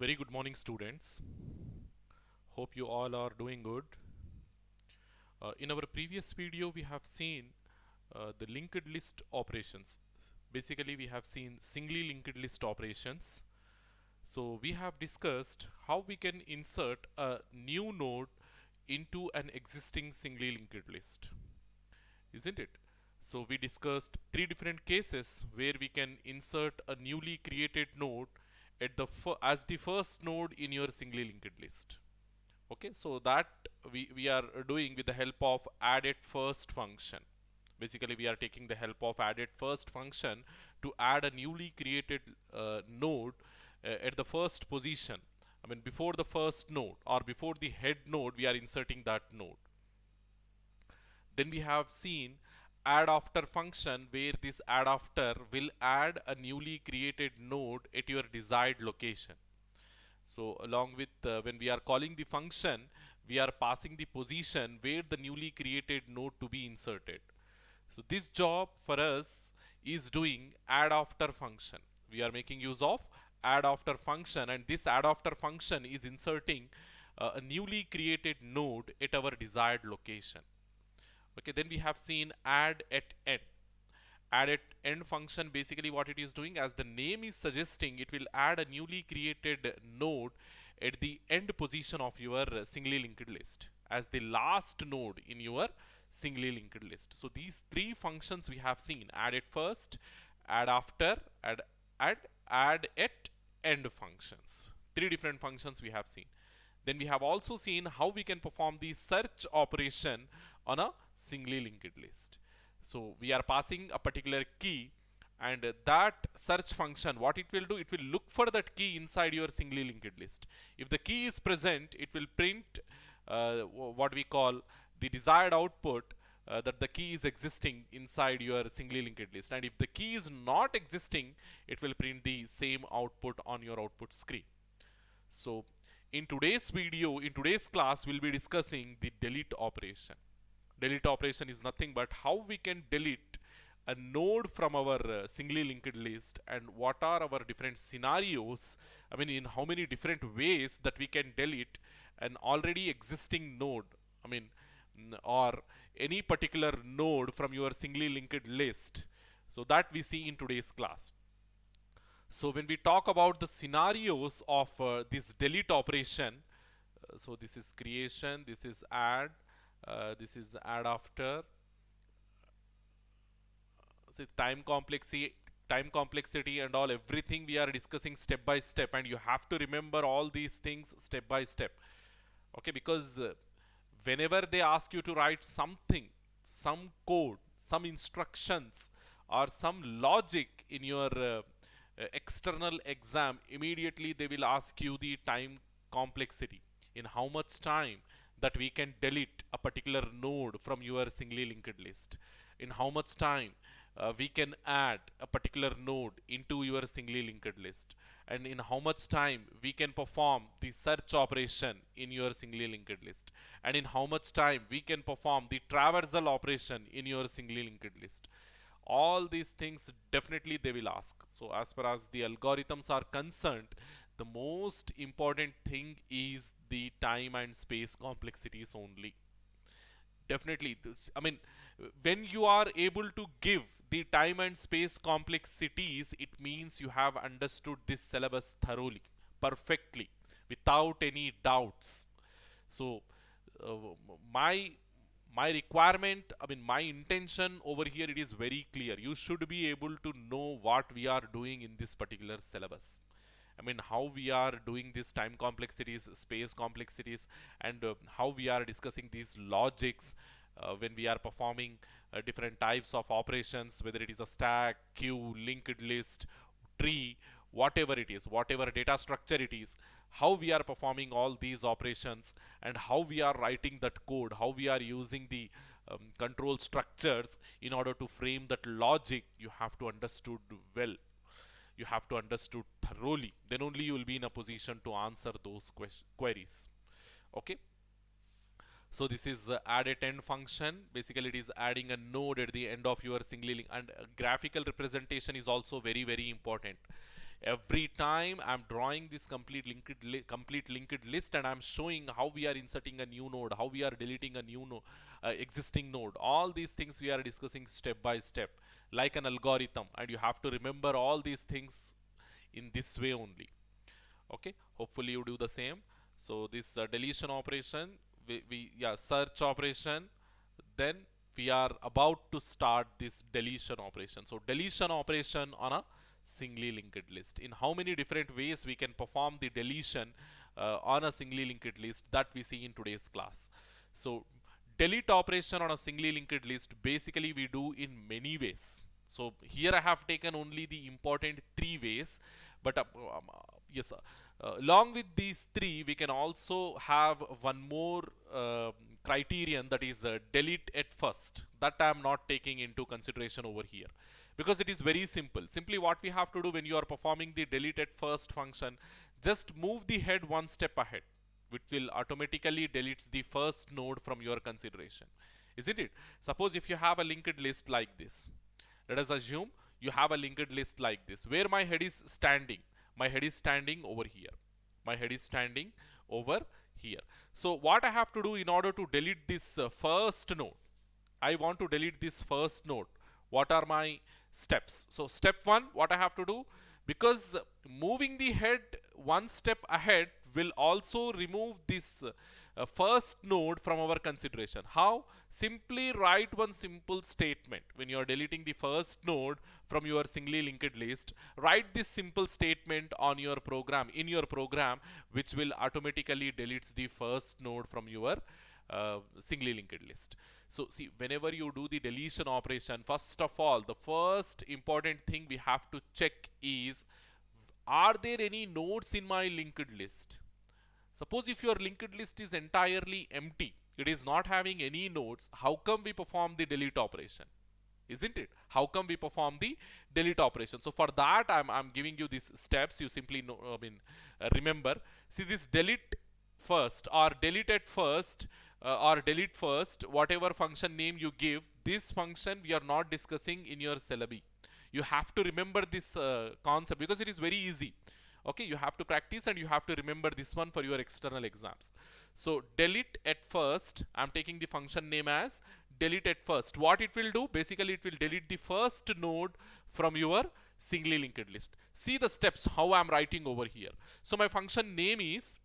A very good morning, students. Hope you all are doing good. In our previous video, we have seen the linked list operations. Basically, we have seen singly linked list operations. So we have discussed how we can insert a new node into an existing singly linked list, isn't it? So we discussed three different cases where we can insert a newly created node at as the first node in your singly linked list. Okay, so that we are doing with the help of add first function. Basically, we are taking the help of add first function to add a newly created node at the first position. I mean, before the first node or before the head node, we are inserting that node. Then we have seen add after function, where this add after will add a newly created node at your desired location. So along with when we are calling the function, we are passing the position where the newly created node to be inserted. So this job for us is doing add after function. We are making use of add after function, and this add after function is inserting a newly created node at our desired location. Okay, then we have seen add at end. Add at end function, basically what it is doing, as the name is suggesting, it will add a newly created node at the end position of your singly linked list as the last node in your singly linked list. So these three functions we have seen: add at first, add after, and add at end functions. Three different functions we have seen. Then we have also seen how we can perform the search operation on a singly linked list. So we are passing a particular key, and that search function, what it will do, it will look for that key inside your singly linked list. If the key is present, it will print what we call the desired output, that the key is existing inside your singly linked list. And if the key is not existing, it will print the same output on your output screen. So in today's video, in today's class, we'll be discussing the delete operation. Delete operation is nothing but how we can delete a node from our singly linked list, and what are our different scenarios. I mean, in how many different ways that we can delete an already existing node. I mean, or any particular node from your singly linked list. So that we see in today's class. So when we talk about the scenarios of this delete operation, so this is creation, this is add after. So time complexity and all, everything we are discussing step by step, and you have to remember all these things step by step. Okay, because whenever they ask you to write something, some code, some instructions, or some logic in your external exam, immediately they will ask you the time complexity, in how much time that we can delete a particular node from your singly linked list, in how much time we can add a particular node into your singly linked list, and in how much time we can perform the search operation in your singly linked list, and in how much time we can perform the traversal operation in your singly linked list. All these things definitely they will ask. So as far as the algorithms are concerned, the most important thing is the time and space complexities only. Definitely, I mean, when you are able to give the time and space complexities, it means you have understood this syllabus thoroughly, perfectly, without any doubts. So uh, my my requirement, I mean, my intention over here, it is very clear. You should be able to know what we are doing in this particular syllabus. I mean, how we are doing these time complexities, space complexities, and how we are discussing these logics when we are performing different types of operations, whether it is a stack, queue, linked list, tree, whatever it is, whatever data structure it is, how we are performing all these operations, and how we are writing that code, how we are using the control structures in order to frame that logic, you have to understood well. You have to understood thoroughly. Then only you will be in a position to answer those queries. Okay. So this is add at end function. Basically, it is adding a node at the end of your singly link, and graphical representation is also very important. Every time I'm drawing this complete linked list, and I'm showing how we are inserting a new node, how we are deleting a new existing node. All these things we are discussing step by step, like an algorithm, and you have to remember all these things in this way only. Okay, hopefully you do the same. So this deletion operation, yeah, search operation, then we are about to start this deletion operation. So deletion operation on a singly linked list. In how many different ways we can perform the deletion on a singly linked list, that we see in today's class. So delete operation on a singly linked list, basically we do in many ways. So here I have taken only the important 3 ways, but yes, along with these 3, we can also have one more criterion, that is delete at first. That I am not taking into consideration over here, because it is very simple. Simply what we have to do when you are performing the delete at first function, just move the head one step ahead, which will automatically deletes the first node from your consideration, isn't it? Suppose if you have a linked list like this, let us assume you have a linked list like this, where my head is standing. My head is standing over here. My head is standing over here. So what I have to do in order to delete this first node, I want to delete this first node. What are my steps? So step 1, what I have to do, because moving the head one step ahead will also remove this first node from our consideration. How? Simply write one simple statement. When you are deleting the first node from your singly linked list, write this simple statement on your program, in your program, which will automatically deletes the first node from your singly linked list. So see, whenever you do the deletion operation, first of all, the first important thing we have to check is, are there any nodes in my linked list? Suppose if your linked list is entirely empty, it is not having any nodes, how come we perform the delete operation? Isn't it? How come we perform the delete operation? So for that, I'm giving you these steps. You simply know, remember. See, this delete first or delete at first or delete first, whatever function name you give, this function we are not discussing in your syllabi. You have to remember this concept, because it is very easy. Okay, you have to practice and you have to remember this one for your external exams. So delete at first, I'm taking the function name as delete at first. What it will do, basically it will delete the first node from your singly linked list. See the steps how I'm writing over here. So my function name is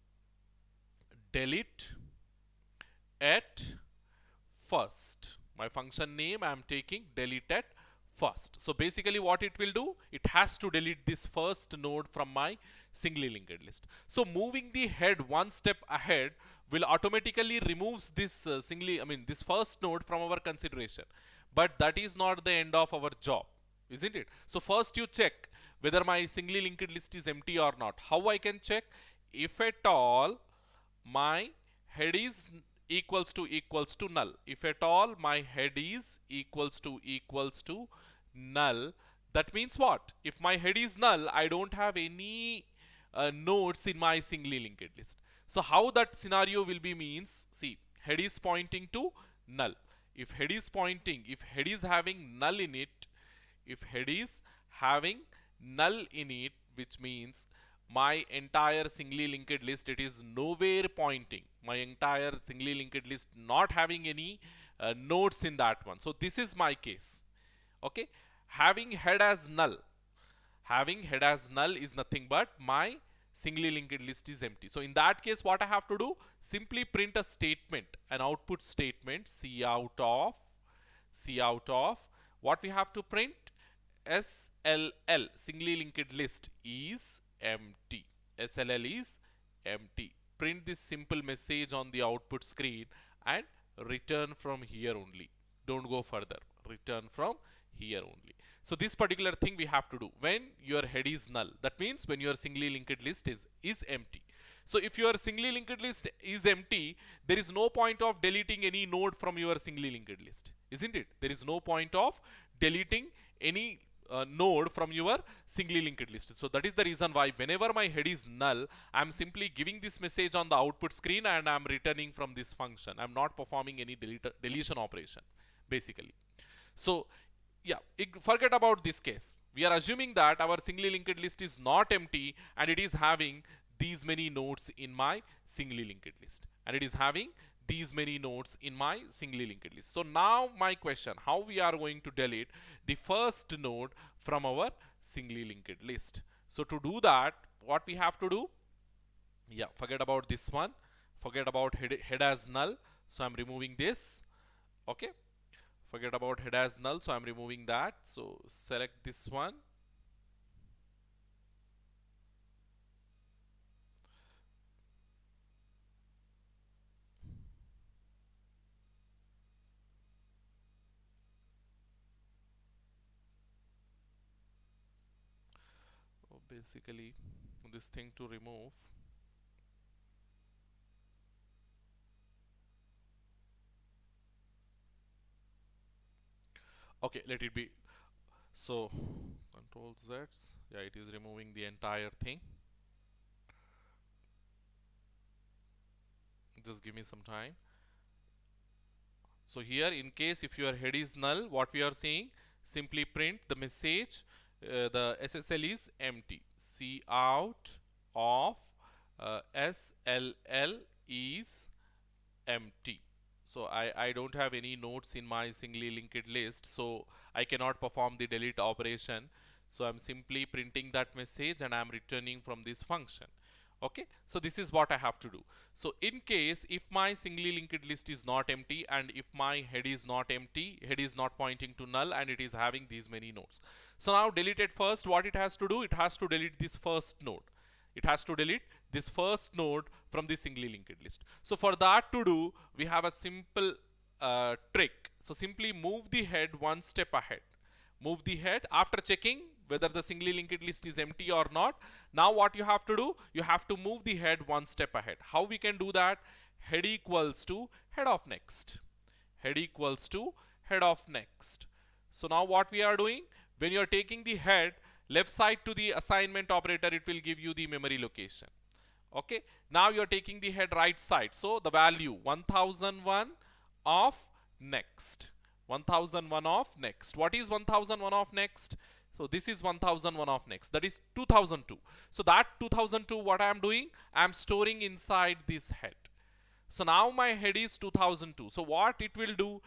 delete at first. My function name I am taking delete at first. So basically what it will do, it has to delete this first node from my singly linked list. So moving the head one step ahead will automatically removes this this first node from our consideration. But that is not the end of our job, isn't it? So first you check whether my singly linked list is empty or not. How I can check? If at all my head is equals to null. If at all my head is equals to null, that means what? If my head is null, I don't have any nodes in my singly linked list. So how that scenario will be means, see, head is pointing to null. If head is pointing, if head is having null in it, if head is having null in it, which means my entire singly linked list, it is nowhere pointing. My entire singly linked list not having any nodes in that one. So this is my case. Okay, having head as null, having head as null is nothing but my singly linked list is empty. So in that case, what I have to do, simply print a statement, an output statement, cout of what we have to print, SLL, singly linked list is empty. SLL is empty. Print this simple message on the output screen and return from here only. Don't go further. Return from here only. So this particular thing we have to do when your head is null. That means when your singly linked list is empty. So if your singly linked list is empty, there is no point of deleting any node from your singly linked list, isn't it? There is no point of deleting any node from your singly linked list. So that is the reason why whenever my head is null, I'm simply giving this message on the output screen and I'm returning from this function. I'm not performing any deletion operation basically. So yeah, forget about this case. We are assuming that our singly linked list is not empty and it is having these many nodes in my singly linked list. And it is having these many nodes in my singly linked list. So now my question, how we are going to delete the first node from our singly linked list? So to do that, what we have to do? Yeah, forget about this one. Forget about head as null. So I'm removing this. Okay, forget about head as null, so I'm removing that. So select this one, basically this thing to remove. Okay, let it be. So control Z, yeah, it is removing the entire thing. Just give me some time. So here, in case if your head is null, what we are saying, simply print the message, the SSL is empty. Cout of SLL is empty. So I don't have any nodes in my singly linked list, so I cannot perform the delete operation. So I'm simply printing that message and I'm returning from this function. Okay, so this is what I have to do. So in case if my singly linked list is not empty and if my head is not empty, head is not pointing to null and it is having these many nodes. So now delete it first, what it has to do, it has to delete this first node. It has to delete this first node from the singly linked list. So for that to do, we have a simple trick. So simply move the head one step ahead. Move the head after checking whether the singly linked list is empty or not. Now what you have to do, you have to move the head one step ahead. How we can do that? Head equals to head of next. Head equals to head of next. So now what we are doing, when you are taking the head left side to the assignment operator, it will give you the memory location. Okay, now you are taking the head right side, so the value 1001 of next. 1001 of next. What is 1001 of next? So this is 1001 of next, that is 2002. So that 2002, what I am doing, I am storing inside this head. So now my head is 2002. So what it will do,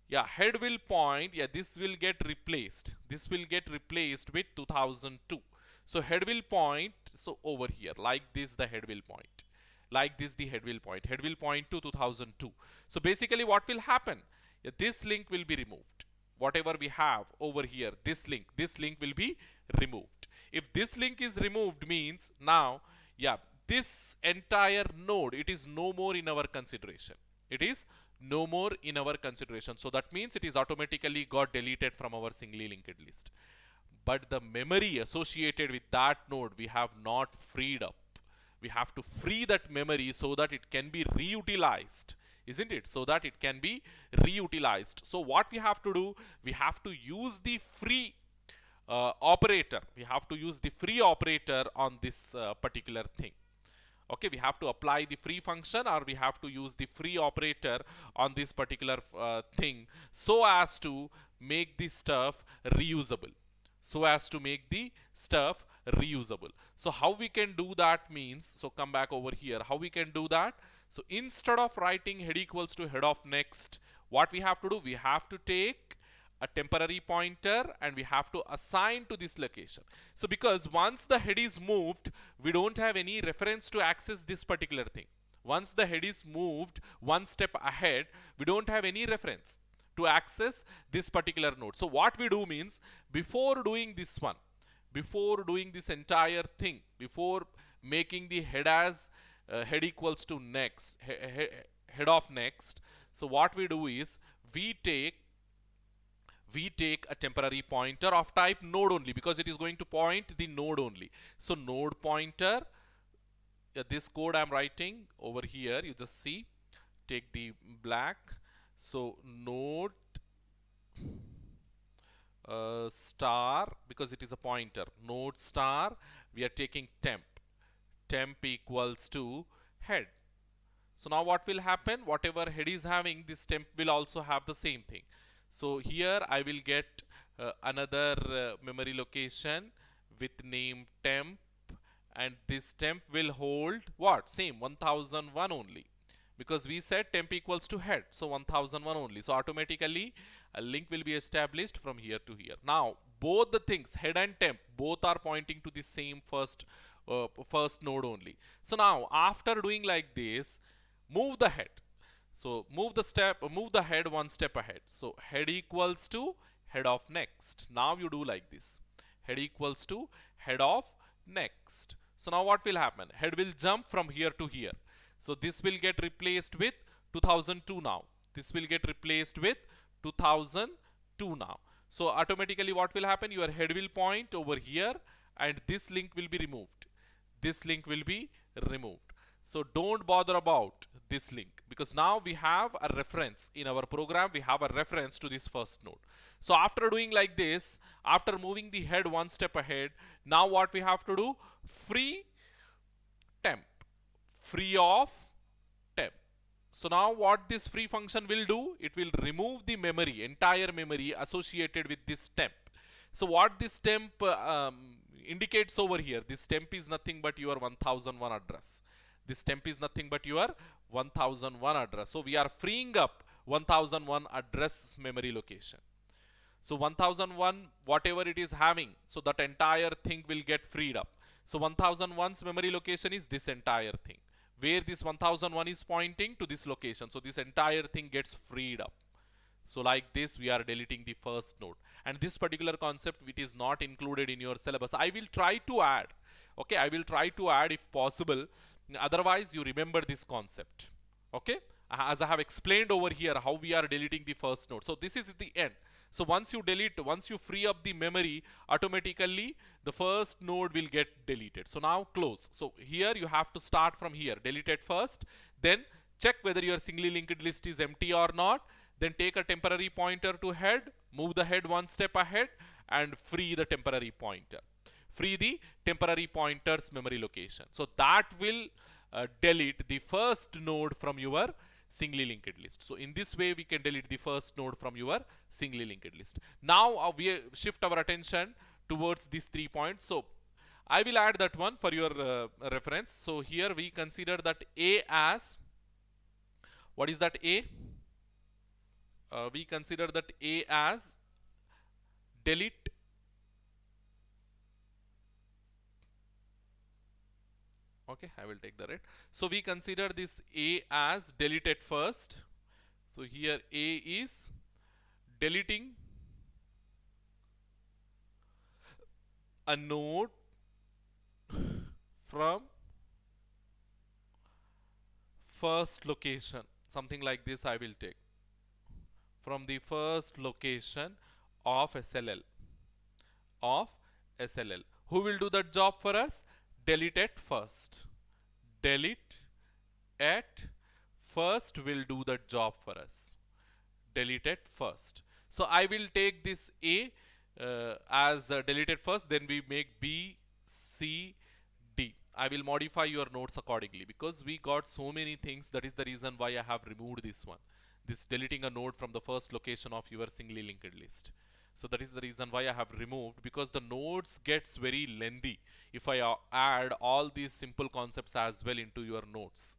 yeah, head will point, yeah, this will get replaced. This will get replaced with 2002. So head will point, so over here, like this the head will point. Like this the head will point. Head will point to 2002. So basically what will happen? Yeah, this link will be removed. Whatever we have over here, this link will be removed. If this link is removed means now, yeah, this entire node, it is no more in our consideration. It is no more in our consideration. So that means it is automatically got deleted from our singly linked list. But the memory associated with that node we have not freed up. We have to free that memory so that it can be reutilized, isn't it? So that it can be reutilized. So what we have to do, we have to use the free operator. We have to use the free operator on this particular thing. Okay, we have to apply the free function or we have to use the free operator on this particular thing so as to make the stuff reusable. So as to make the stuff reusable. So how we can do that means, so come back over here, how we can do that? So instead of writing head equals to head of next, what we have to do, we have to take a temporary pointer and we have to assign to this location. So because once the head is moved, we don't have any reference to access this particular thing. Once the head is moved one step ahead, we don't have any reference to access this particular node. So what we do means, before doing this one, before doing this entire thing, before making the head as head equals to next, head of next, so what we do is we take a temporary pointer of type node only, because it is going to point the node only. So node pointer, this code I'm writing over here, you just see, take the black. So node star, because it is a pointer, node star, we are taking temp equals to head. So now what will happen, whatever head is having, this temp will also have the same thing. So here I will get another memory location with name temp, and this temp will hold what? Same 1001 only, because we said temp equals to head, so 1001 only. So automatically a link will be established from here to here. Now both the things, head and temp, both are pointing to the same first node only. So now after doing like this, move the head. So move the head one step ahead. So head equals to head of next. Now you do like this. Head equals to head of next. So now what will happen? Head will jump from here to here. So this will get replaced with 2002 now. This will get replaced with 2002 now. So automatically what will happen? Your head will point over here and this link will be removed. This link will be removed. So don't bother about this link, because now we have a reference in our program. We have a reference to this first node. So after doing like this, after moving the head one step ahead, now what we have to do? Free temp, free of temp. So now what this free function will do? It will remove the memory, entire memory associated with this temp. So what this temp indicates over here, this temp is nothing but your 1001 address. This temp is nothing but your 1001 address. So we are freeing up 1001 address memory location. So 1001, whatever it is having, so that entire thing will get freed up. So 1001's memory location is this entire thing, where this 1001 is pointing to this location. So this entire thing gets freed up. So like this, we are deleting the first node. And this particular concept, which is not included in your syllabus, I will try to add. Okay, I will try to add if possible. Otherwise, you remember this concept. Okay, as I have explained over here, how we are deleting the first node. So this is the end. So once you delete, once you free up the memory, automatically the first node will get deleted. So now close. So here you have to start from here. Delete it first, then check whether your singly linked list is empty or not. Then take a temporary pointer to head, move the head one step ahead, and free the temporary pointer. Free the temporary pointer's memory location. So that will delete the first node from your singly linked list. So in this way, we can delete the first node from your singly linked list. Now we shift our attention towards these 3 points. So I will add that one for your reference. So here we consider that A as, what is that A? We consider that A as delete okay, I will take the red. So we consider this A as deleted first. So here A is deleting a node from first location. Something like this I will take. From the first location of SLL. Who will do that job for us? Delete at first. Delete at first will do that job for us. Delete at first. So I will take this A as deleted first, then we make B, C, D. I will modify your notes accordingly, because we got so many things. That is the reason why I have removed this one. This deleting a node from the first location of your singly linked list. So that is the reason why I have removed, because the nodes gets very lengthy if I add all these simple concepts as well into your notes.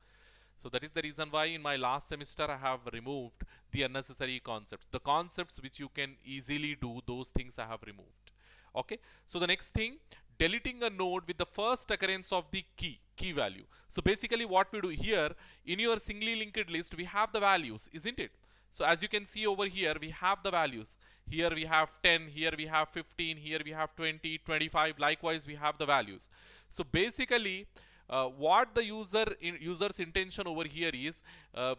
So that is the reason why in my last semester I have removed the unnecessary concepts. The concepts which you can easily do, those things I have removed. Okay. So the next thing, deleting a node with the first occurrence of the key value. So basically what we do here, in your singly linked list, we have the values, isn't it? So as you can see over here, we have the values. Here we have 10, here we have 15, here we have 20, 25. Likewise, we have the values. So basically, what the user's intention over here is,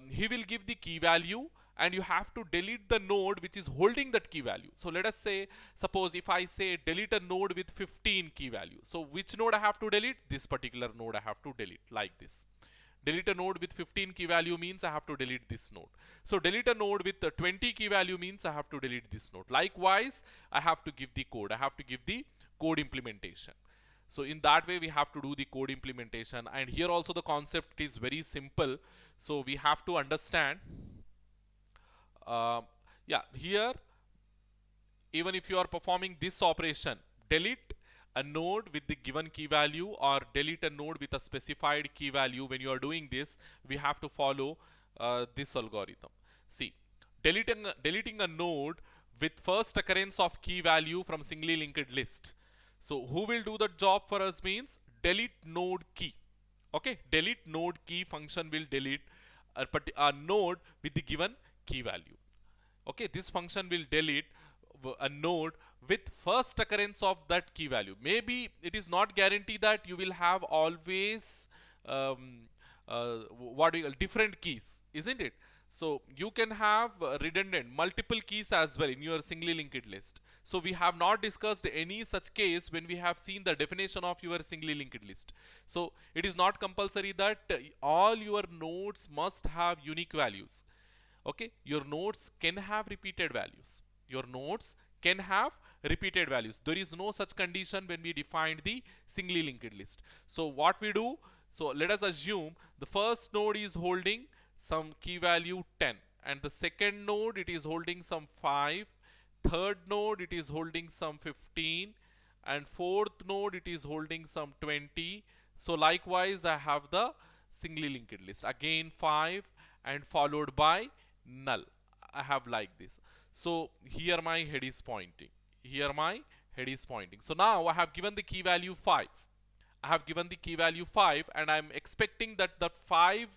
he will give the key value, and you have to delete the node which is holding that key value. So let us say, suppose if I say delete a node with 15 key value. So which node I have to delete? This particular node I have to delete, like this. Delete a node with 15 key value means I have to delete this node. So delete a node with 20 key value means I have to delete this node. Likewise, I have to give the code. I have to give the code implementation. So in that way, we have to do the code implementation. And here also the concept is very simple. So we have to understand. Yeah, here even if you are performing this operation, delete a node with the given key value or delete a node with a specified key value, when you are doing this, we have to follow this algorithm. See, deleting a node with first occurrence of key value from singly linked list. So who will do the job for us means delete node key. Okay, delete node key function will delete a node with the given key value. Okay, this function will delete a node with first occurrence of that key value. Maybe it is not guaranteed that you will have always what do you call different keys, isn't it? So you can have redundant multiple keys as well in your singly linked list. So we have not discussed any such case when we have seen the definition of your singly linked list. So it is not compulsory that all your nodes must have unique values. Okay, your nodes can have repeated values. Your nodes can have repeated values. There is no such condition when we defined the singly linked list. So what we do, so let us assume the first node is holding some key value 10, and the second node it is holding some 5, third node it is holding some 15, and fourth node it is holding some 20. So likewise I have the singly linked list, again 5 and followed by null. I have like this. So here my head is pointing. Here my head is pointing. So now I have given the key value 5. I have given the key value 5 and I am expecting that the 5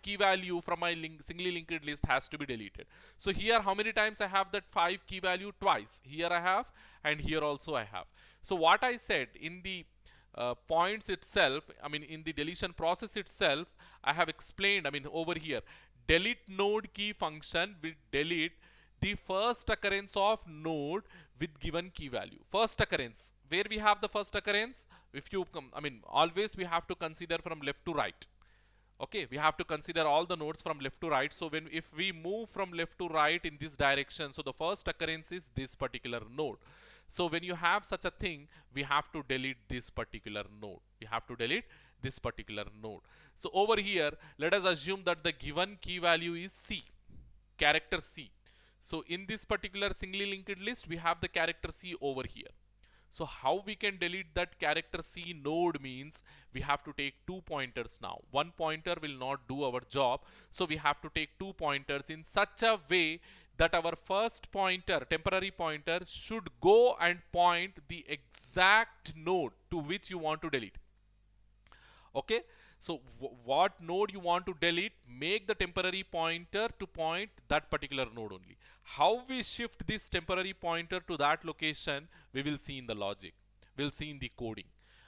key value from my singly linked list has to be deleted. So here how many times I have that 5 key value? Twice. Here I have and here also I have. So what I said in the points itself, I mean in the deletion process itself, I have explained, I mean over here, delete node key function will delete the first occurrence of node with given key value. First occurrence, where we have the first occurrence, if you come, I mean always we have to consider from left to right. Okay, we have to consider all the nodes from left to right. So if we move from left to right in this direction, so the first occurrence is this particular node. So when you have such a thing, we have to delete this particular node. We have to delete this particular node. So over here, let us assume that the given key value is C, character C. So in this particular singly linked list, we have the character C over here. So how we can delete that character C node means we have to take 2 pointers now. One pointer will not do our job. So we have to take 2 pointers in such a way that our first pointer, temporary pointer, should go and point the exact node to which you want to delete. Okay, so what node you want to delete, make the temporary pointer to point that particular node only. How we shift this temporary pointer to that location, we will see in the logic, we'll see in the coding.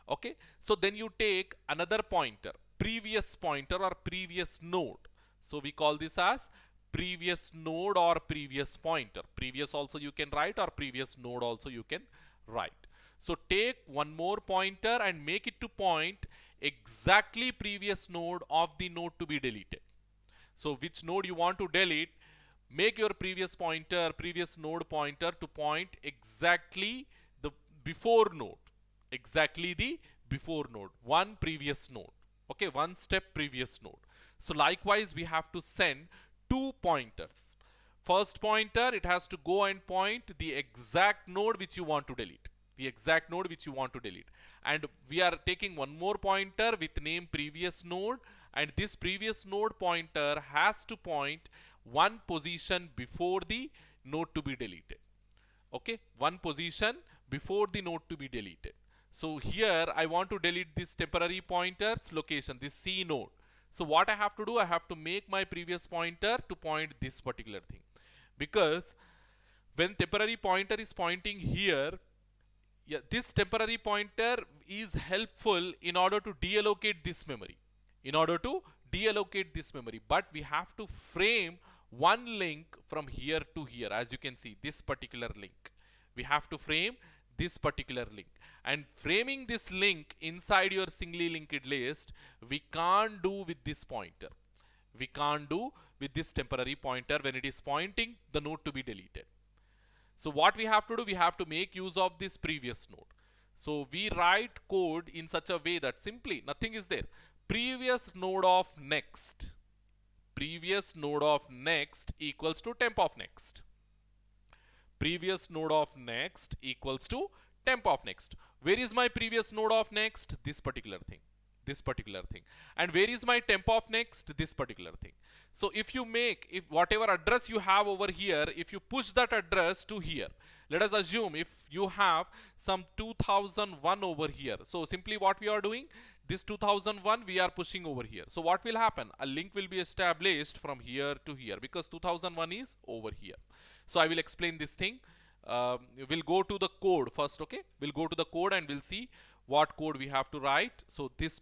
Okay, so then you take another pointer, previous pointer or previous node. So we call this as previous node or previous pointer. Previous also you can write, or previous node also you can write. So take one more pointer and make it to point exactly previous node of the node to be deleted. So which node you want to delete, make your previous pointer, previous node pointer to point exactly the before node, exactly the before node, one previous node. Okay, one step previous node. So likewise we have to send 2 pointers. First pointer, it has to go and point the exact node which you want to delete. The exact node which you want to delete. And we are taking one more pointer with name previous node, and this previous node pointer has to point one position before the node to be deleted. Okay, one position before the node to be deleted. So here I want to delete this temporary pointer's location, this C node. So what I have to do, I have to make my previous pointer to point this particular thing. Because when temporary pointer is pointing here, yeah, this temporary pointer is helpful in order to deallocate this memory. In order to deallocate this memory. But we have to frame one link from here to here. As you can see, this particular link. We have to frame this particular link. And framing this link inside your singly linked list, we can't do with this pointer. We can't do with this temporary pointer when it is pointing the node to be deleted. So what we have to do, we have to make use of this previous node. So we write code in such a way that simply nothing is there. Previous node of next. Previous node of next equals to temp of next. Previous node of next equals to temp of next. Where is my previous node of next? This particular thing. This particular thing. And where is my temp of next? This particular thing. So if you make, if whatever address you have over here, if you push that address to here, let us assume if you have some 2001 over here. So simply what we are doing, this 2001 we are pushing over here. So what will happen? A link will be established from here to here because 2001 is over here. So I will explain this thing. We'll go to the code first, okay? We'll go to the code and we'll see what code we have to write. So this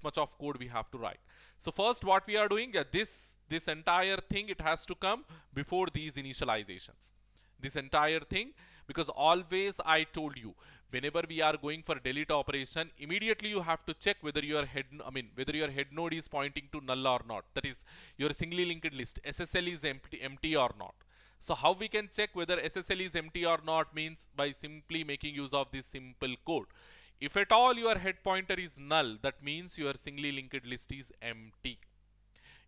much of code we have to write. So first what we are doing, this entire thing, it has to come before these initializations. This entire thing, because always I told you, whenever we are going for delete operation, immediately you have to check whether your whether your head node is pointing to null or not. That is, your singly linked list SSL is empty or not. So how we can check whether SSL is empty or not means by simply making use of this simple code. If at all your head pointer is null, that means your singly linked list is empty.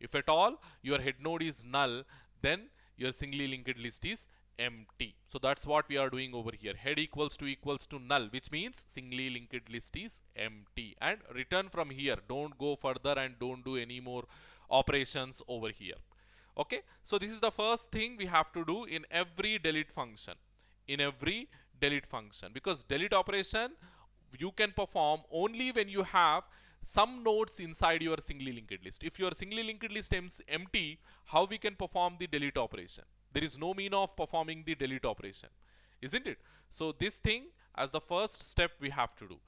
If at all your head node is null, then your singly linked list is empty. So that's what we are doing over here. Head equals to null, which means singly linked list is empty. And return from here. Don't go further and don't do any more operations over here. Okay, so this is the first thing we have to do in every delete function. In every delete function, because delete operation you can perform only when you have some nodes inside your singly linked list. If your singly linked list is empty, how we can perform the delete operation? There is no mean of performing the delete operation, isn't it? So this thing as the first step we have to do.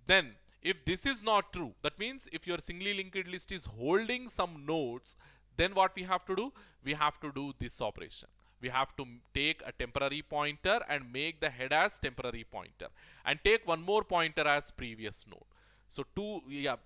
Then if this is not true, that means if your singly linked list is holding some nodes, then what we have to do? We have to do this operation. We have to take a temporary pointer and make the head as temporary pointer and take one more pointer as previous node. So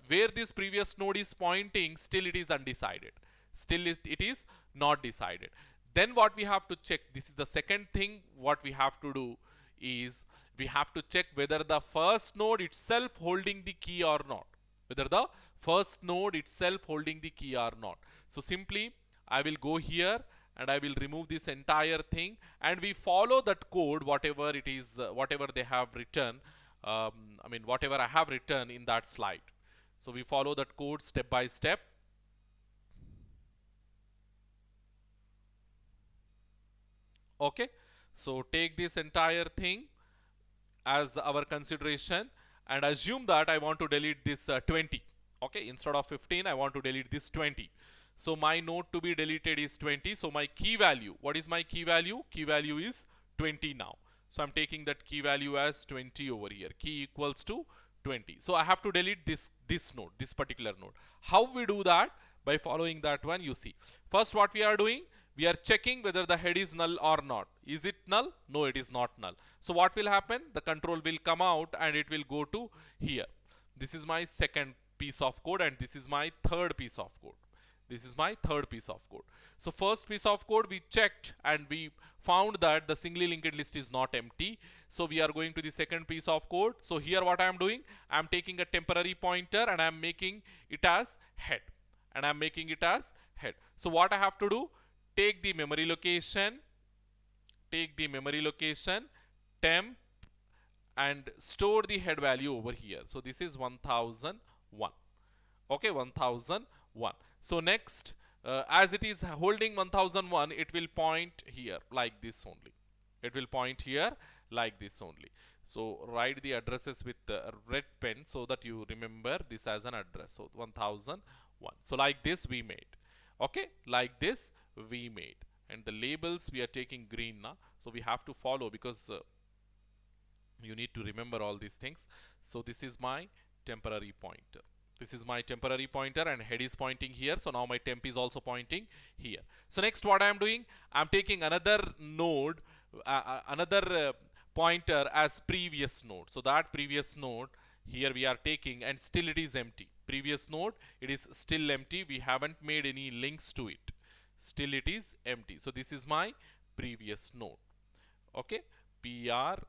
where this previous node is pointing, still it is undecided. Still it is not decided. Then what we have to check, this is the second thing what we have to do, is we have to check whether the first node itself holding the key or not. Whether the first node itself holding the key or not. So simply I will go here and I will remove this entire thing and we follow that code, whatever it is, whatever they have written, whatever I have written in that slide. So we follow that code step by step. Okay, so take this entire thing as our consideration and assume that I want to delete this 20. Okay, instead of 15 I want to delete this 20. So my node to be deleted is 20. So my key value, what is my key value? Key value is 20 now. So I'm taking that key value as 20 over here. Key equals to 20. So I have to delete this node, this particular node. How we do that? By following that one, you see. First what we are doing? We are checking whether the head is null or not. Is it null? No, it is not null. So what will happen? The control will come out and it will go to here. This is my second piece of code and this is my third piece of code. This is my third piece of code. So first piece of code we checked and we found that the singly linked list is not empty. So we are going to the second piece of code. So here what I am doing, I am taking a temporary pointer and I am making it as head. And I am making it as head. So what I have to do, take the memory location, temp and store the head value over here. So this is 1001. Okay, 1001. So next, as it is holding 1001, it will point here like this only. It will point here like this only. So write the addresses with the red pen so that you remember this as an address. So 1001. So like this we made. Okay, like this we made. And the labels we are taking green now. So we have to follow because you need to remember all these things. So this is my temporary pointer. This is my temporary pointer and head is pointing here. So now my temp is also pointing here. So next what I am doing, I am taking another node, pointer as previous node. So that previous node here we are taking and still it is empty. Previous node, it is still empty. We haven't made any links to it. Still it is empty. So this is my previous node. Okay, prev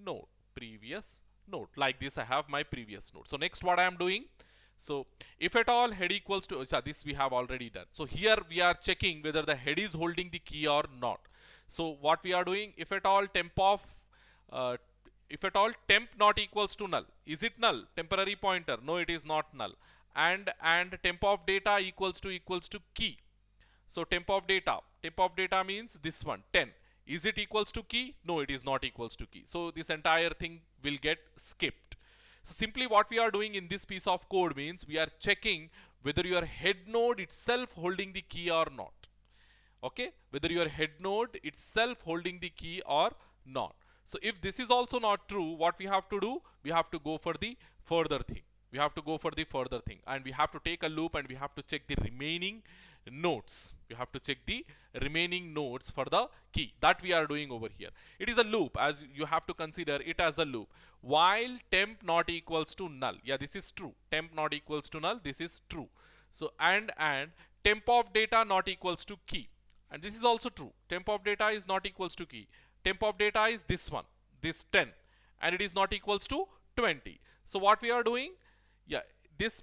node, previous node. Like this I have my previous node. So next what I am doing, so if at all head equals to, this we have already done. So here we are checking whether the head is holding the key or not. So what we are doing, if at all uh, temp not equals to null, is it null? Temporary pointer, no, it is not null. And temp of data equals to key. So temp of data means this one 10. Is it equals to key? No, it is not equals to key. So this entire thing will get skipped. So simply what we are doing in this piece of code means we are checking whether your head node itself holding the key or not. Okay, whether your head node itself holding the key or not. So if this is also not true, what we have to do, we have to go for the further thing. We have to go for the further thing, and we have to take a loop and we have to check the remaining nodes. We have to check the remaining nodes for the key. That we are doing over here. It is a loop, as you have to consider it as a loop. While temp not equals to null, yeah, this is true. Temp not equals to null, this is true. So and temp of data not equals to key, and this is also true. Temp of data is not equals to key. Temp of data is this one, this 10, and it is not equals to 20. So what we are doing, yeah, this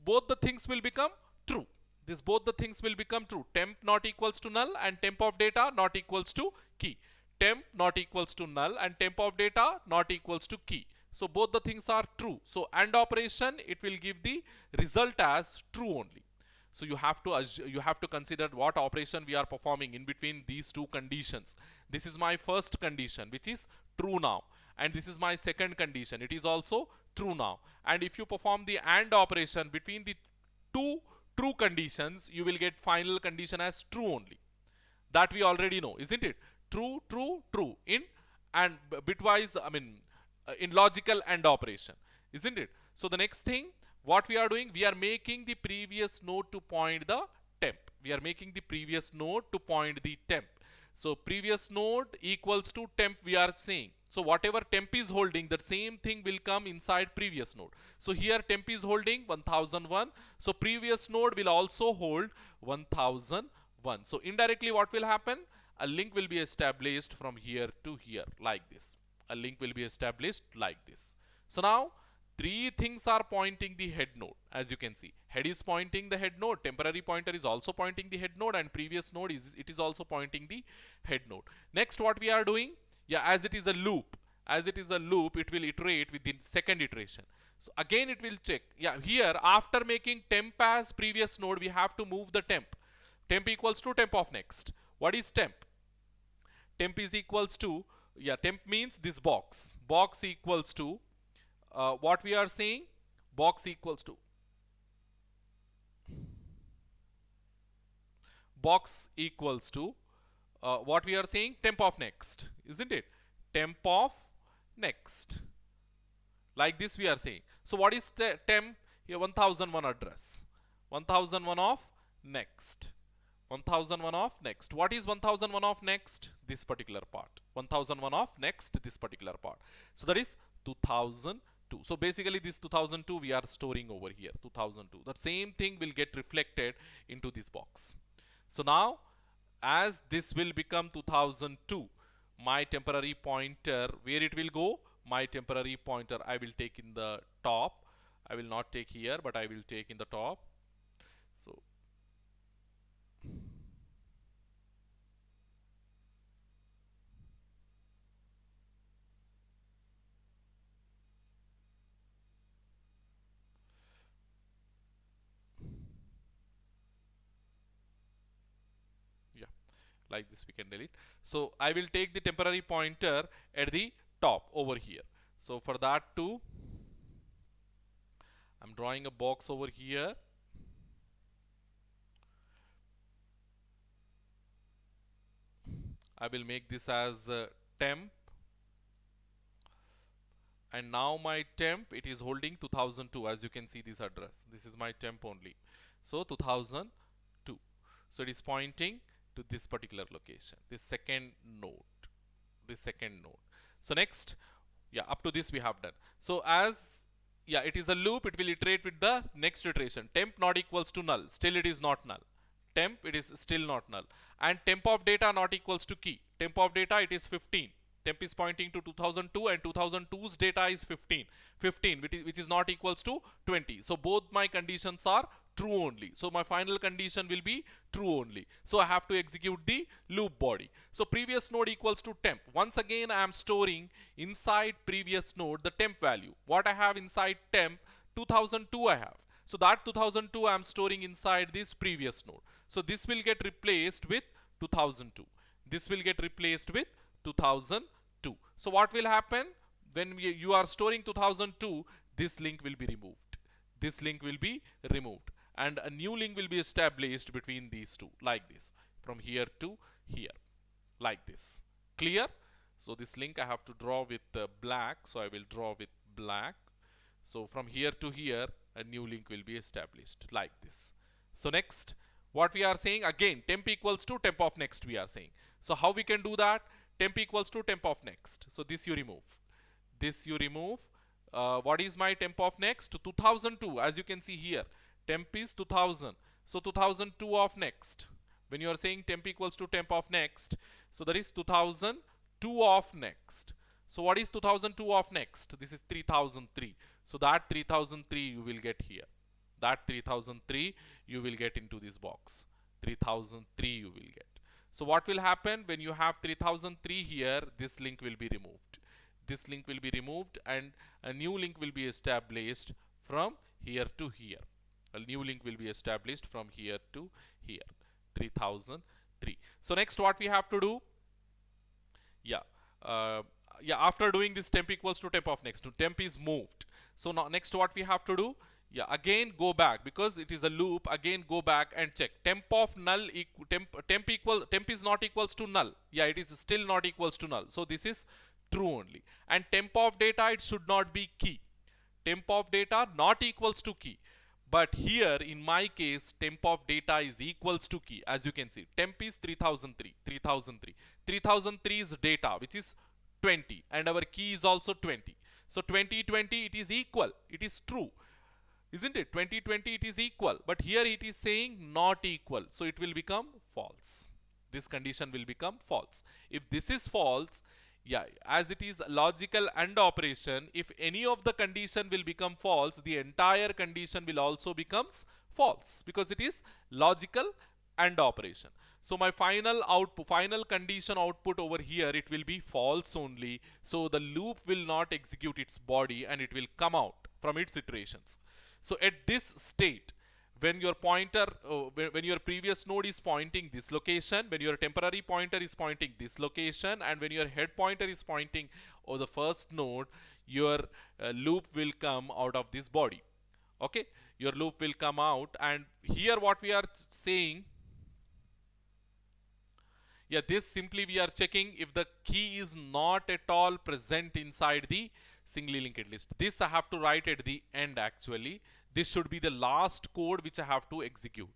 both the things will become true. This both the things will become true. Temp not equals to null and temp of data not equals to key. Temp not equals to null and temp of data not equals to key. So both the things are true. So AND operation, it will give the result as true only. So you have to consider what operation we are performing in between these two conditions. This is my first condition, which is true now, and this is my second condition, it is also true now. And if you perform the AND operation between the two true conditions, you will get final condition as true only. That we already know, isn't it? True, true, true in and bitwise, in logical AND operation, isn't it? So the next thing, what we are doing, we are making the previous node to point the temp. We are making the previous node to point the temp. So previous node equals to temp, we are saying. So whatever temp is holding, the same thing will come inside previous node. So here temp is holding 1001. So previous node will also hold 1001. So indirectly what will happen? A link will be established from here to here like this. A link will be established like this. So now three things are pointing the head node. As you can see, head is pointing the head node, temporary pointer is also pointing the head node, and previous node is also pointing the head node. Next, what we are doing, yeah, as it is a loop, it will iterate with the second iteration. So again it will check. Yeah, here after making temp as previous node, we have to move the temp. Temp equals to temp of next. What is temp? Temp is equals to, yeah, temp means this box. Box equals to what we are saying, box equals to what we are saying, temp of next, isn't it? Temp of next, like this we are saying. So what is temp here? 1001 address, 1001 of next, 1001 of next. What is 1001 of next? This particular part. 1001 of next, this particular part. So that is 2002. So basically this 2002 we are storing over here, 2002. The same thing will get reflected into this box. So now as this will become 2002, my temporary pointer, where it will go? My temporary pointer I will take in the top. I will not take here, but I will take in the top. So like this we can delete. So I will take the temporary pointer at the top over here. So for that too, I'm drawing a box over here. I will make this as temp, and now my temp, it is holding 2002. As you can see this address, this is my temp only. So 2002. So it is pointing to this particular location, this second node. So next, yeah, up to this we have done. So as, yeah, it is a loop, it will iterate with the next iteration. Temp not equals to null, still it is not null. Temp, it is still not null. And temp of data not equals to key. Temp of data, it is 15. Temp is pointing to 2002, and 2002's data is 15, which is not equals to 20. So both my conditions are true only. So my final condition will be true only. So I have to execute the loop body. So previous node equals to temp. Once again I am storing inside previous node the temp value. What I have inside temp, 2002 I have. So that 2002 I am storing inside this previous node. So this will get replaced with 2002. This will get replaced with 2002. So what will happen when you are storing 2002? This link will be removed. This link will be removed and a new link will be established between these two like this, from here to here like this. Clear? So this link I have to draw with black, so I will draw with black. So from here to here a new link will be established like this. So next what we are saying, again temp equals to temp of next we are saying. So how we can do that? Temp equals to temp of next. So this you remove. This you remove. What is my temp of next? 2002. As you can see here, temp is 2000. So 2002 of next. When you are saying temp equals to temp of next, so that is 2002 of next. So what is 2002 of next? This is 3003. So that 3003 you will get here. That 3003 you will get into this box. 3003 you will get. So what will happen when you have 3003 here? This link will be removed. This link will be removed and a new link will be established from here to here. A new link will be established from here to here. 3003. So next what we have to do? After doing this temp equals to temp of next, temp is moved. So now next what we have to do? Again go back, because it is a loop. Again go back and check temp of null temp is not equals to null. It is still not equals to null. So this is true only. And temp of data, it should not be key. Temp of data not equals to key. But here in my case temp of data is equals to key. As you can see, temp is 3003. 3003 is data, which is 20, and our key is also 20. So 2020 it is equal. It is true, isn't it? 2020 it is equal, but here it is saying not equal. So it will become false. This condition will become false. If this is false, as it is logical AND operation, if any of the condition will become false, the entire condition will also becomes false, because it is logical AND operation. So my final condition output over here, it will be false only. So the loop will not execute its body and it will come out from its iterations. So at this state, when your pointer, when your previous node is pointing this location, when your temporary pointer is pointing this location, and when your head pointer is pointing over the first node, your loop will come out of this body. Okay, your loop will come out, and here what we are saying, this simply we are checking if the key is not at all present inside the singly linked list. This I have to write at the end actually. This should be the last code which I have to execute.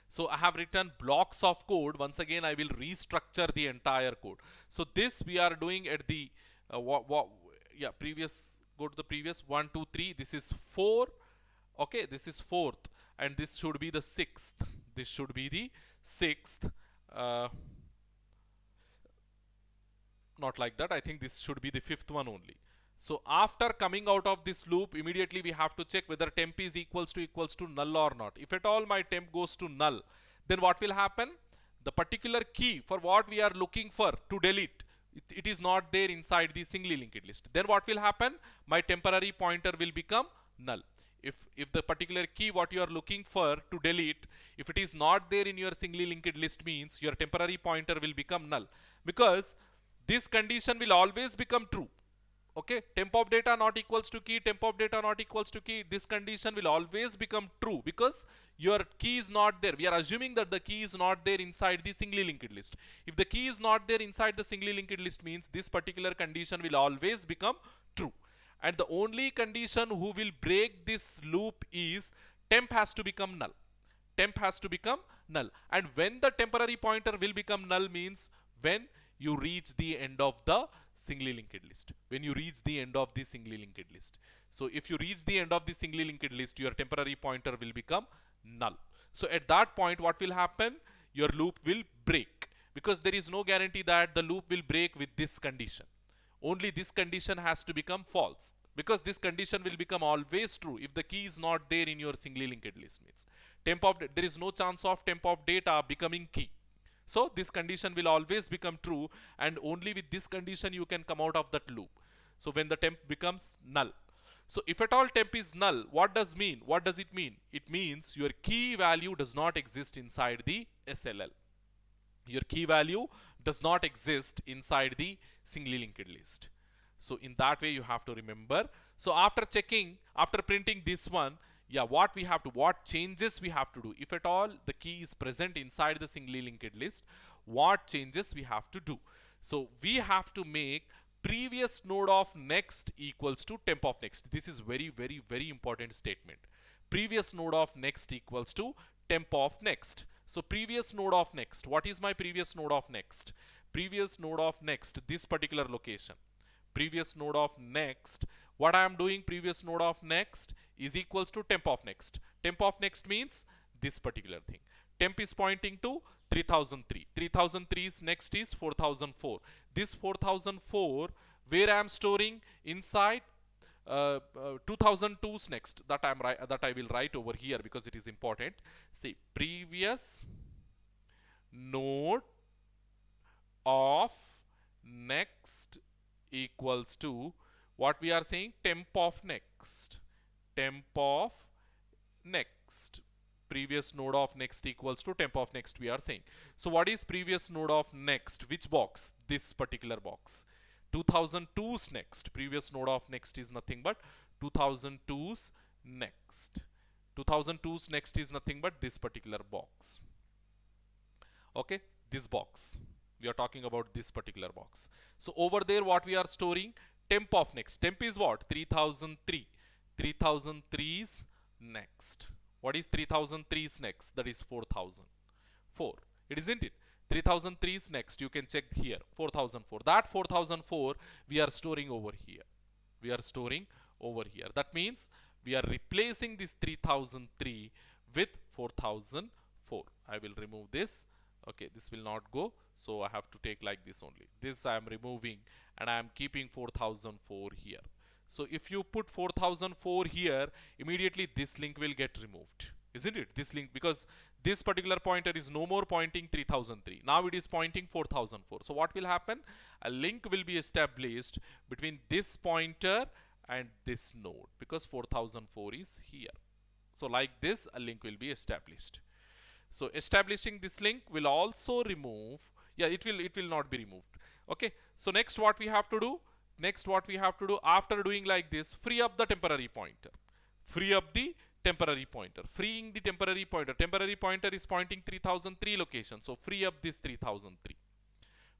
So I have written blocks of code. Once again, I will restructure the entire code. So this we are doing at the previous. Go to the previous 1, 2, 3. This is 4. Okay, this is 4th, and this should be the 6th. This should be the 6th. Not like that. I think this should be the 5th one only. So after coming out of this loop, immediately we have to check whether temp is equals to null or not. If at all my temp goes to null, then what will happen? The particular key for what we are looking for to delete, it is not there inside the singly linked list. Then what will happen? My temporary pointer will become null. If the particular key what you are looking for to delete, if it is not there in your singly linked list, means your temporary pointer will become null, because this condition will always become true. Okay, temp of data not equals to key, temp of data not equals to key, this condition will always become true because your key is not there. We are assuming that the key is not there inside the singly linked list. If the key is not there inside the singly linked list, means this particular condition will always become true. And the only condition who will break this loop is temp has to become null. Temp has to become null. And when the temporary pointer will become null means when you reach the end of the singly linked list. When you reach the end of the singly linked list. So if you reach the end of the singly linked list, your temporary pointer will become null. So at that point, what will happen? Your loop will break, because there is no guarantee that the loop will break with this condition. Only this condition has to become false, because this condition will become always true if the key is not there in your singly linked list. Means There is no chance of temp of data becoming key. So this condition will always become true, and only with this condition you can come out of that loop. So when the temp becomes null. So if at all temp is null, what does mean? What does it mean? It means your key value does not exist inside the SLL. Your key value does not exist inside the singly linked list. So in that way you have to remember. So after checking, after printing this one, yeah, what changes we have to do? If at all the key is present inside the singly linked list, what changes we have to do? So we have to make previous node of next equals to temp of next. This is very, very, very important statement. Previous node of next equals to temp of next. So previous node of next, what is my previous node of next? Previous node of next, this particular location. Previous node of next, what I am doing, previous node of next is equals to temp of next. Temp of next means this particular thing. Temp is pointing to 3003. 3003's next is 4004. This 4004, where I am storing inside 2002's next, that I will write over here because it is important. See, previous node of next equals to what we are saying, temp of next. Temp of next. Previous node of next equals to temp of next, we are saying. So what is previous node of next? Which box? This particular box. 2002's next. Previous node of next is nothing but 2002's next. 2002's next is nothing but this particular box. Okay, this box. We are talking about this particular box. So over there what we are storing? Temp of next. Temp is what? 3003. 3003's next. What is 3003's next? That is 4004. It isn't it? 3003's next. You can check here. 4004. That 4004 we are storing over here. We are storing over here. That means we are replacing this 3003 with 4004. I will remove this. Okay, this will not go. So I have to take like this only. This I am removing and I am keeping 4004 here. So if you put 4004 here, immediately this link will get removed. Isn't it? This link, because this particular pointer is no more pointing 3003. Now it is pointing 4004. So what will happen? A link will be established between this pointer and this node because 4004 is here. So like this, a link will be established. So establishing this link will also remove, yeah, it will not be removed. Okay. So next what we have to do? Next what we have to do after doing like this, free up the temporary pointer. Free up the temporary pointer. Freeing the temporary pointer. Temporary pointer is pointing 3003 location. So free up this 3003.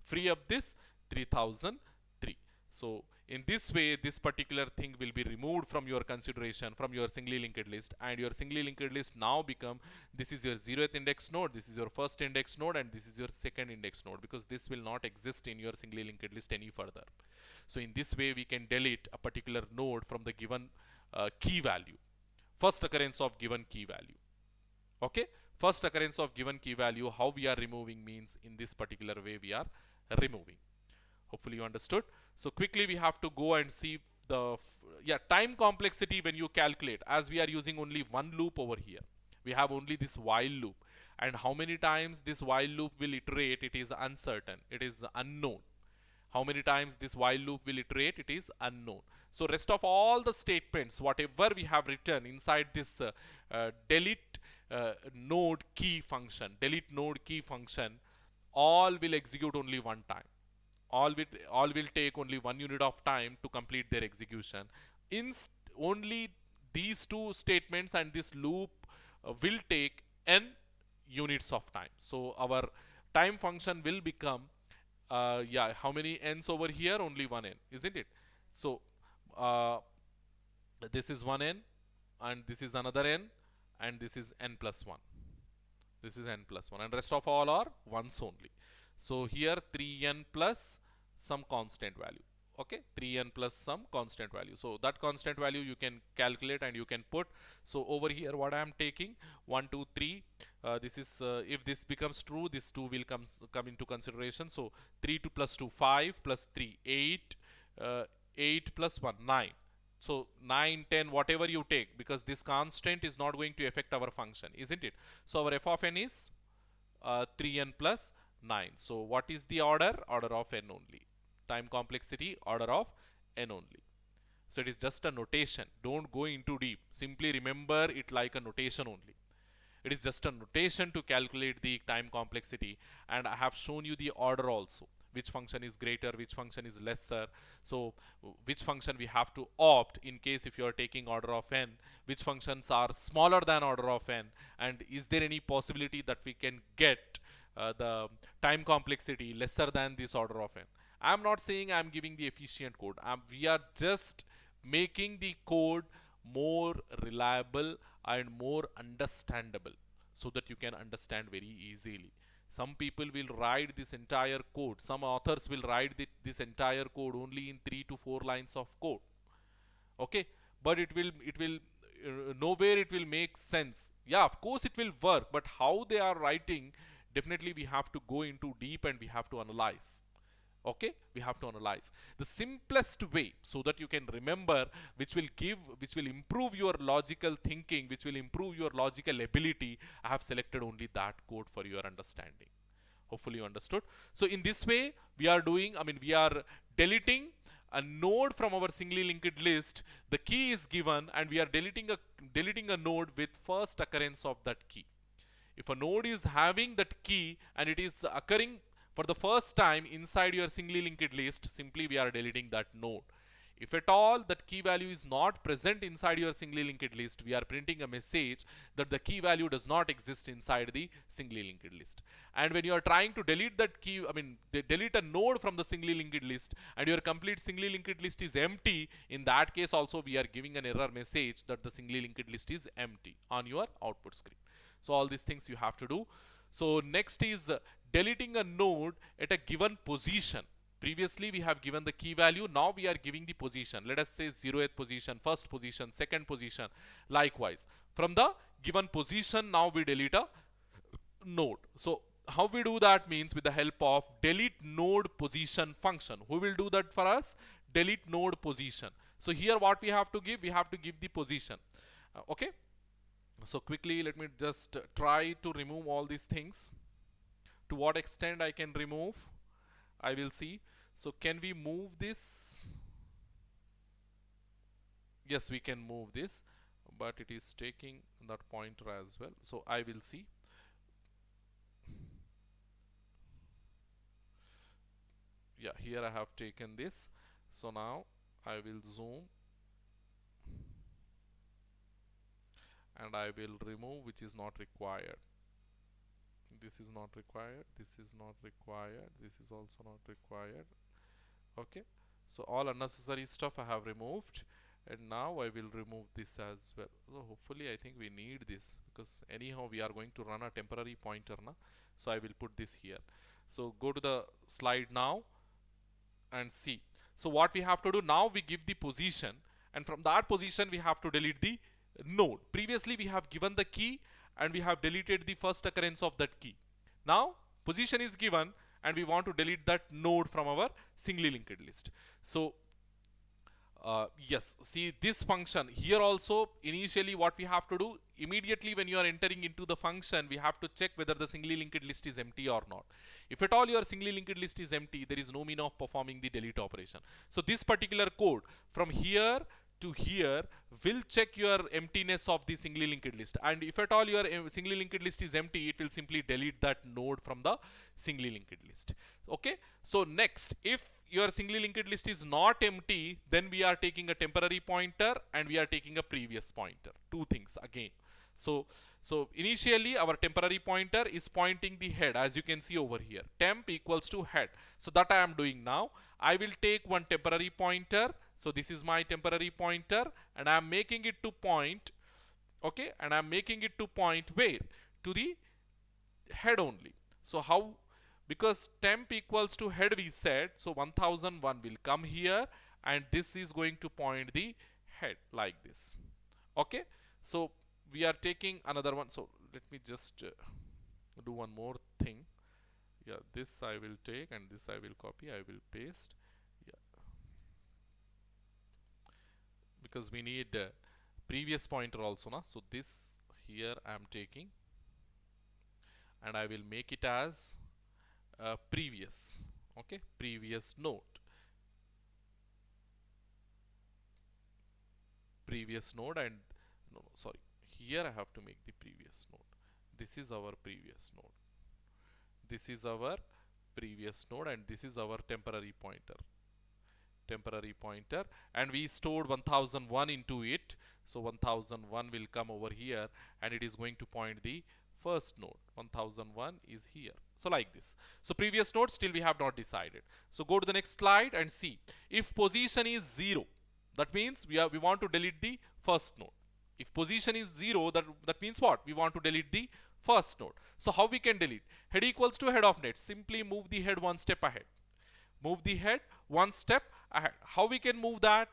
Free up this 3003. So in this way, this particular thing will be removed from your consideration, from your singly linked list, and your singly linked list now become, this is your 0th index node, this is your first index node, and this is your second index node, because this will not exist in your singly linked list any further. So in this way, we can delete a particular node from the given key value. First occurrence of given key value. Okay. First occurrence of given key value, how we are removing means in this particular way we are removing. Hopefully you understood. So quickly we have to go and see the time complexity when you calculate, as we are using only one loop over here. We have only this while loop, and how many times this while loop will iterate, it is uncertain, it is unknown. How many times this while loop will iterate, it is unknown. So rest of all the statements, whatever we have written inside this delete node key function, all will execute only one time. All will take only 1 unit of time to complete their execution. Only these two statements and this loop will take n units of time. So our time function will become how many n's over here? Only one n, isn't it? So this is one n, and this is another n, and this is n plus 1. This is n plus 1, and rest of all are ones only. So here 3n plus some constant value. Okay, 3n plus some constant value. So that constant value you can calculate and you can put. So over here what I am taking, 1 2 3, this is if this becomes true, this 2 will come into consideration. So 3 2 plus 2 5 plus 3 8, 8 plus 1 9. So 9, 10, whatever you take, because this constant is not going to affect our function, isn't it? So our f of n is 3n plus 9. So what is the order? Order of n only. Time complexity, order of n only. So it is just a notation. Don't go into deep. Simply remember it like a notation only. It is just a notation to calculate the time complexity, and I have shown you the order also, which function is greater, which function is lesser. So which function we have to opt in case if you are taking order of n, which functions are smaller than order of n, and is there any possibility that we can get the time complexity lesser than this order of n. I'm not saying I'm giving the efficient code. We are just making the code more reliable and more understandable, so that you can understand very easily. Some people will write this entire code, some authors will write this entire code only in 3 to 4 lines of code, okay, but it will nowhere it will make sense. Yeah, of course it will work, but how they are writing, definitely we have to go into deep and we have to analyze. Okay, we have to analyze the simplest way so that you can remember, which will improve your logical thinking, which will improve your logical ability. I have selected only that code for your understanding. Hopefully you understood. So in this way we are doing, we are deleting a node from our singly linked list. The key is given and we are deleting a node with first occurrence of that key. If a node is having that key and it is occurring for the first time inside your singly linked list, simply we are deleting that node. If at all that key value is not present inside your singly linked list, we are printing a message that the key value does not exist inside the singly linked list. And when you are trying to delete that key, delete a node from the singly linked list and your complete singly linked list is empty, in that case also we are giving an error message that the singly linked list is empty on your output screen. So all these things you have to do. So next is deleting a node at a given position. Previously we have given the key value, now we are giving the position. Let us say 0th position, first position, second position. Likewise, from the given position, now we delete a node. So how we do that means with the help of delete node position function. Who will do that for us? Delete node position. So here what we have to give? We have to give the position. Okay. So quickly let me just try to remove all these things. To what extent I can remove, I will see. So can we move this? Yes, we can move this, but it is taking that pointer as well. So I will see. Yeah, here I have taken this. So now I will zoom and I will remove which is not required. This is not required, this is not required, this is also not required. Okay, so all unnecessary stuff I have removed, and now I will remove this as well. So hopefully I think we need this, because anyhow we are going to run a temporary pointer now. So I will put this here. So go to the slide now and see. So what we have to do now, we give the position, and from that position we have to delete the node. Previously we have given the key and we have deleted the first occurrence of that key. Now position is given and we want to delete that node from our singly linked list. So yes, see this function here also, initially what we have to do, immediately when you are entering into the function, we have to check whether the singly linked list is empty or not. If at all your singly linked list is empty, there is no mean of performing the delete operation. So this particular code from here to here will check your emptiness of the singly linked list, and if at all your singly linked list is empty, it will simply delete that node from the singly linked list. Okay, so next, if your singly linked list is not empty, then we are taking a temporary pointer and we are taking a previous pointer. Two things again. So initially our temporary pointer is pointing the head, as you can see over here, temp equals to head. So that I am doing now. I will take one temporary pointer. So this is my temporary pointer and I am making it to point. Okay, and I am making it to point where? To the head only. So how? Because temp equals to head we said, so 1001 will come here and this is going to point the head like this. Okay, so we are taking another one. So let me just do one more thing. Yeah, this I will take and this I will copy, I will paste. Yeah, because we need previous pointer also na. So this here I am taking and I will make it as previous. Okay, previous node, previous node, and no, no, sorry, here I have to make the previous node. This is our previous node, this is our previous node, and this is our temporary pointer, and we stored 1001 into it. So 1001 will come over here and it is going to point the first node. 1001 is here. So like this. So previous node still we have not decided. So go to the next slide and see. If position is 0, that means we want to delete the first node. If position is 0, that means what? We want to delete the first node. So how we can delete? Head equals to head of next. Simply move the head one step ahead. Move the head one step ahead. How we can move that?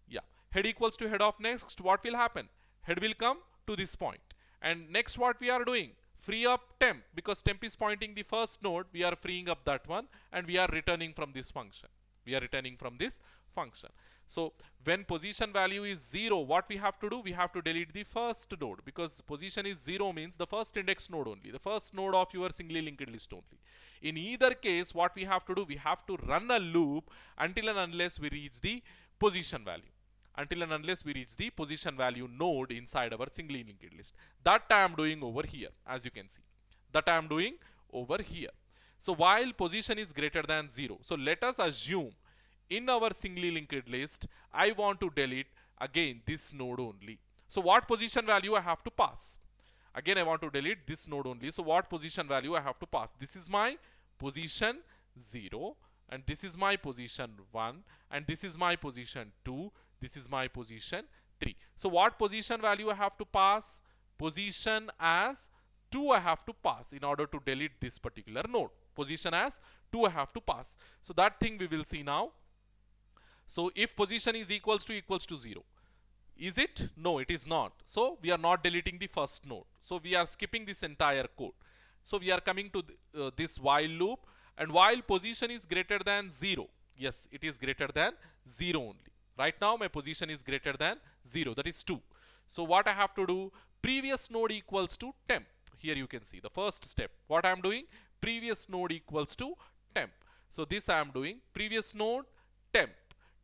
Yeah, head equals to head of next. What will happen? Head will come to this point. And next what we are doing? Free up temp, because temp is pointing the first node. We are freeing up that one and we are returning from this function. So when position value is 0, what we have to do? We have to delete the first node, because position is 0 means the first index node only, the first node of your singly linked list only. In either case, what we have to do? We have to run a loop until and unless we reach the position value. Until and unless we reach the position value node inside our singly linked list. That I am doing over here, as you can see. That I am doing over here. So while position is greater than 0, so let us assume in our singly linked list, I want to delete again this node only. So what position value I have to pass? Again, I want to delete this node only. So what position value I have to pass? This is my position 0 and this is my position 1 and this is my position 2. This is my position 3. So what position value I have to pass? Position as 2 I have to pass in order to delete this particular node. Position as 2 I have to pass. So that thing we will see now. So if position is equals to 0, is it? No, it is not. So we are not deleting the first node. So we are skipping this entire code. So we are coming to this while loop, and while position is greater than 0, yes, it is greater than 0 only. Right now my position is greater than 0, that is 2. So what I have to do? Previous node equals to temp. Here you can see the first step. What I am doing? Previous node equals to temp. So this I am doing. Previous node temp.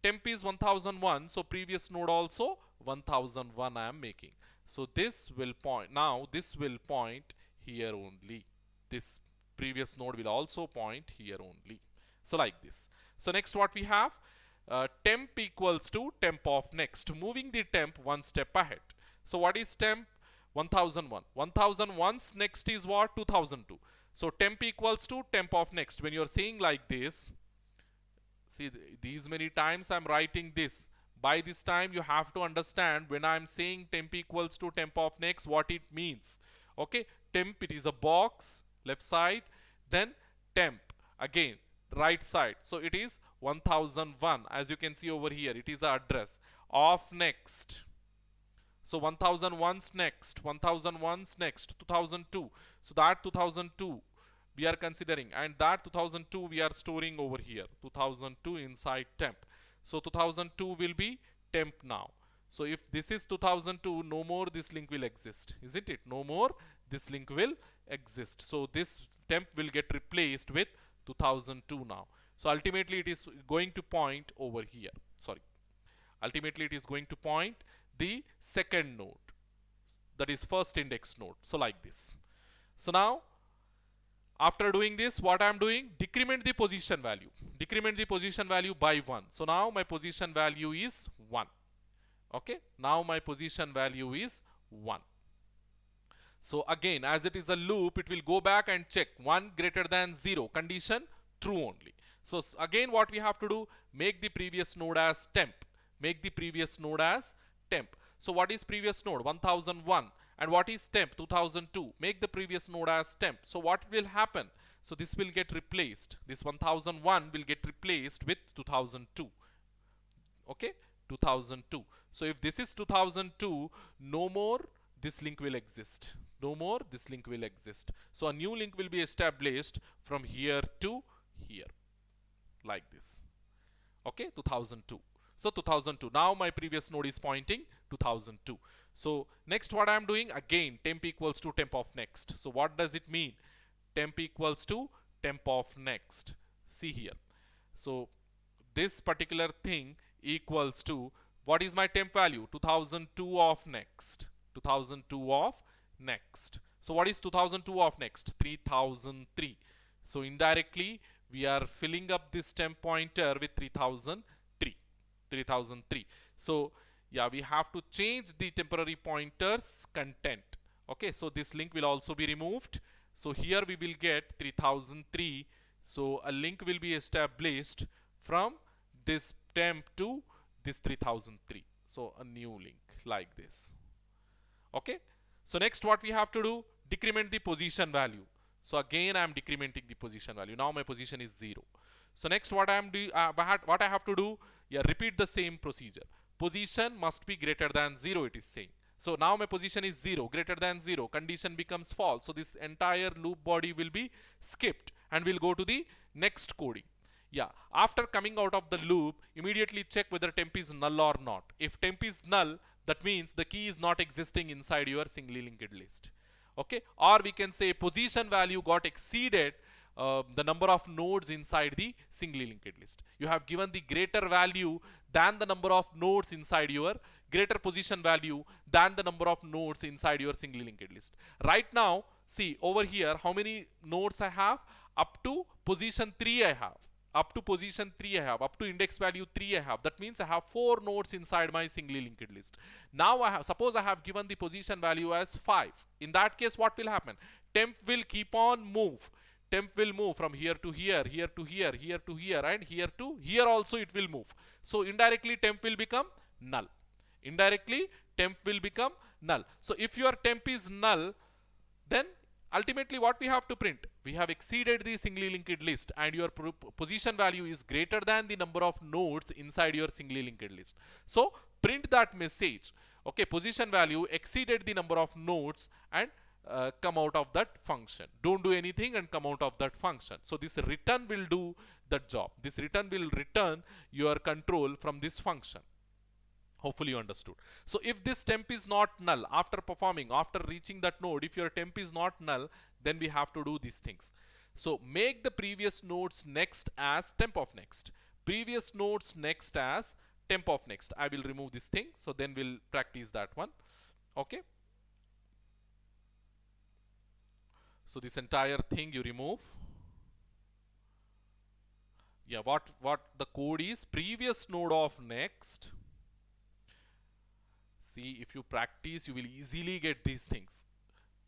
Temp is 1001, so previous node also 1001 I am making. So this will point, now this will point here only. This previous node will also point here only. So like this. So next what we have? Temp equals to temp of next. Moving the temp one step ahead. So what is temp? 1001. 1001's next is what? 2002. So temp equals to temp of next. When you are saying like this, see, these many times I'm writing this. By this time you have to understand when I'm saying temp equals to temp of next, what it means. Okay, temp, it is a box, left side, then temp, again, right side. So it is 1001. As you can see over here, it is the address of next. So 1001's next, 1001's next, 2002. So that 2002 we are considering, and that 2002 we are storing over here, 2002 inside temp. So 2002 will be temp now. So if this is 2002, no more this link will exist, isn't it? No more this link will exist. So this temp will get replaced with 2002 now. So ultimately it is going to point over here. Sorry. Ultimately it is going to point the second node, that is first index node. So like this. So now after doing this, what I am doing? Decrement the position value. Decrement the position value by 1. So now my position value is 1. Okay. Now my position value is 1. So again, as it is a loop, it will go back and check 1 greater than 0. Condition true only. So again, what we have to do? Make the previous node as temp. Make the previous node as temp. So what is previous node? 1001. And what is temp? 2002. Make the previous node as temp. So what will happen? So this will get replaced. This 1001 will get replaced with 2002. Okay, 2002. So if this is 2002, no more this link will exist. No more this link will exist. So a new link will be established from here to here, like this. Okay, 2002. So 2002. Now my previous node is pointing 2002. So next what I am doing, again temp equals to temp of next. So what does it mean? Temp equals to temp of next. See here. So this particular thing equals to, what is my temp value? 2002 of next. 2002 of next. So what is 2002 of next? 3003. So indirectly we are filling up this temp pointer with 3003. 3003. So yeah, we have to change the temporary pointers content. Okay, so this link will also be removed. So here we will get 3003. So a link will be established from this temp to this 3003. So a new link like this. Okay, so next what we have to do, decrement the position value. So again I am decrementing the position value. Now my position is 0. So next what I am what I have to do, yeah, repeat the same procedure. Position must be greater than 0, it is saying. So now my position is 0, greater than 0, condition becomes false. So this entire loop body will be skipped and we'll go to the next coding. Yeah, after coming out of the loop, immediately check whether temp is null or not. If temp is null, that means the key is not existing inside your singly linked list. Okay, or we can say position value got exceeded the number of nodes inside the singly linked list. You have given the greater value than the number of nodes inside your greater position value than the number of nodes inside your singly linked list. Right now, see over here how many nodes I have. Up to position 3 I have. Up to position 3 I have, up to index value 3 I have. That means I have 4 nodes inside my singly linked list. Now I have, suppose I have given the position value as 5. In that case, what will happen? Temp will keep on move. Temp will move from here to here, here to here, here to here, and here to here also it will move. So indirectly temp will become null. Indirectly temp will become null. So if your temp is null, then ultimately what we have to print, we have exceeded the singly linked list and your position value is greater than the number of nodes inside your singly linked list. So print that message. Okay, position value exceeded the number of nodes and come out of that function. Don't do anything and come out of that function. So this return will do that job. This return will return your control from this function. Hopefully you understood. So if this temp is not null, after performing, after reaching that node, if your temp is not null, then we have to do these things. So make the previous nodes next as temp of next. Previous nodes next as temp of next. I will remove this thing. So then we'll practice that one. Okay. So this entire thing you remove. Yeah, what the code is, previous node of next. See, if you practice, you will easily get these things.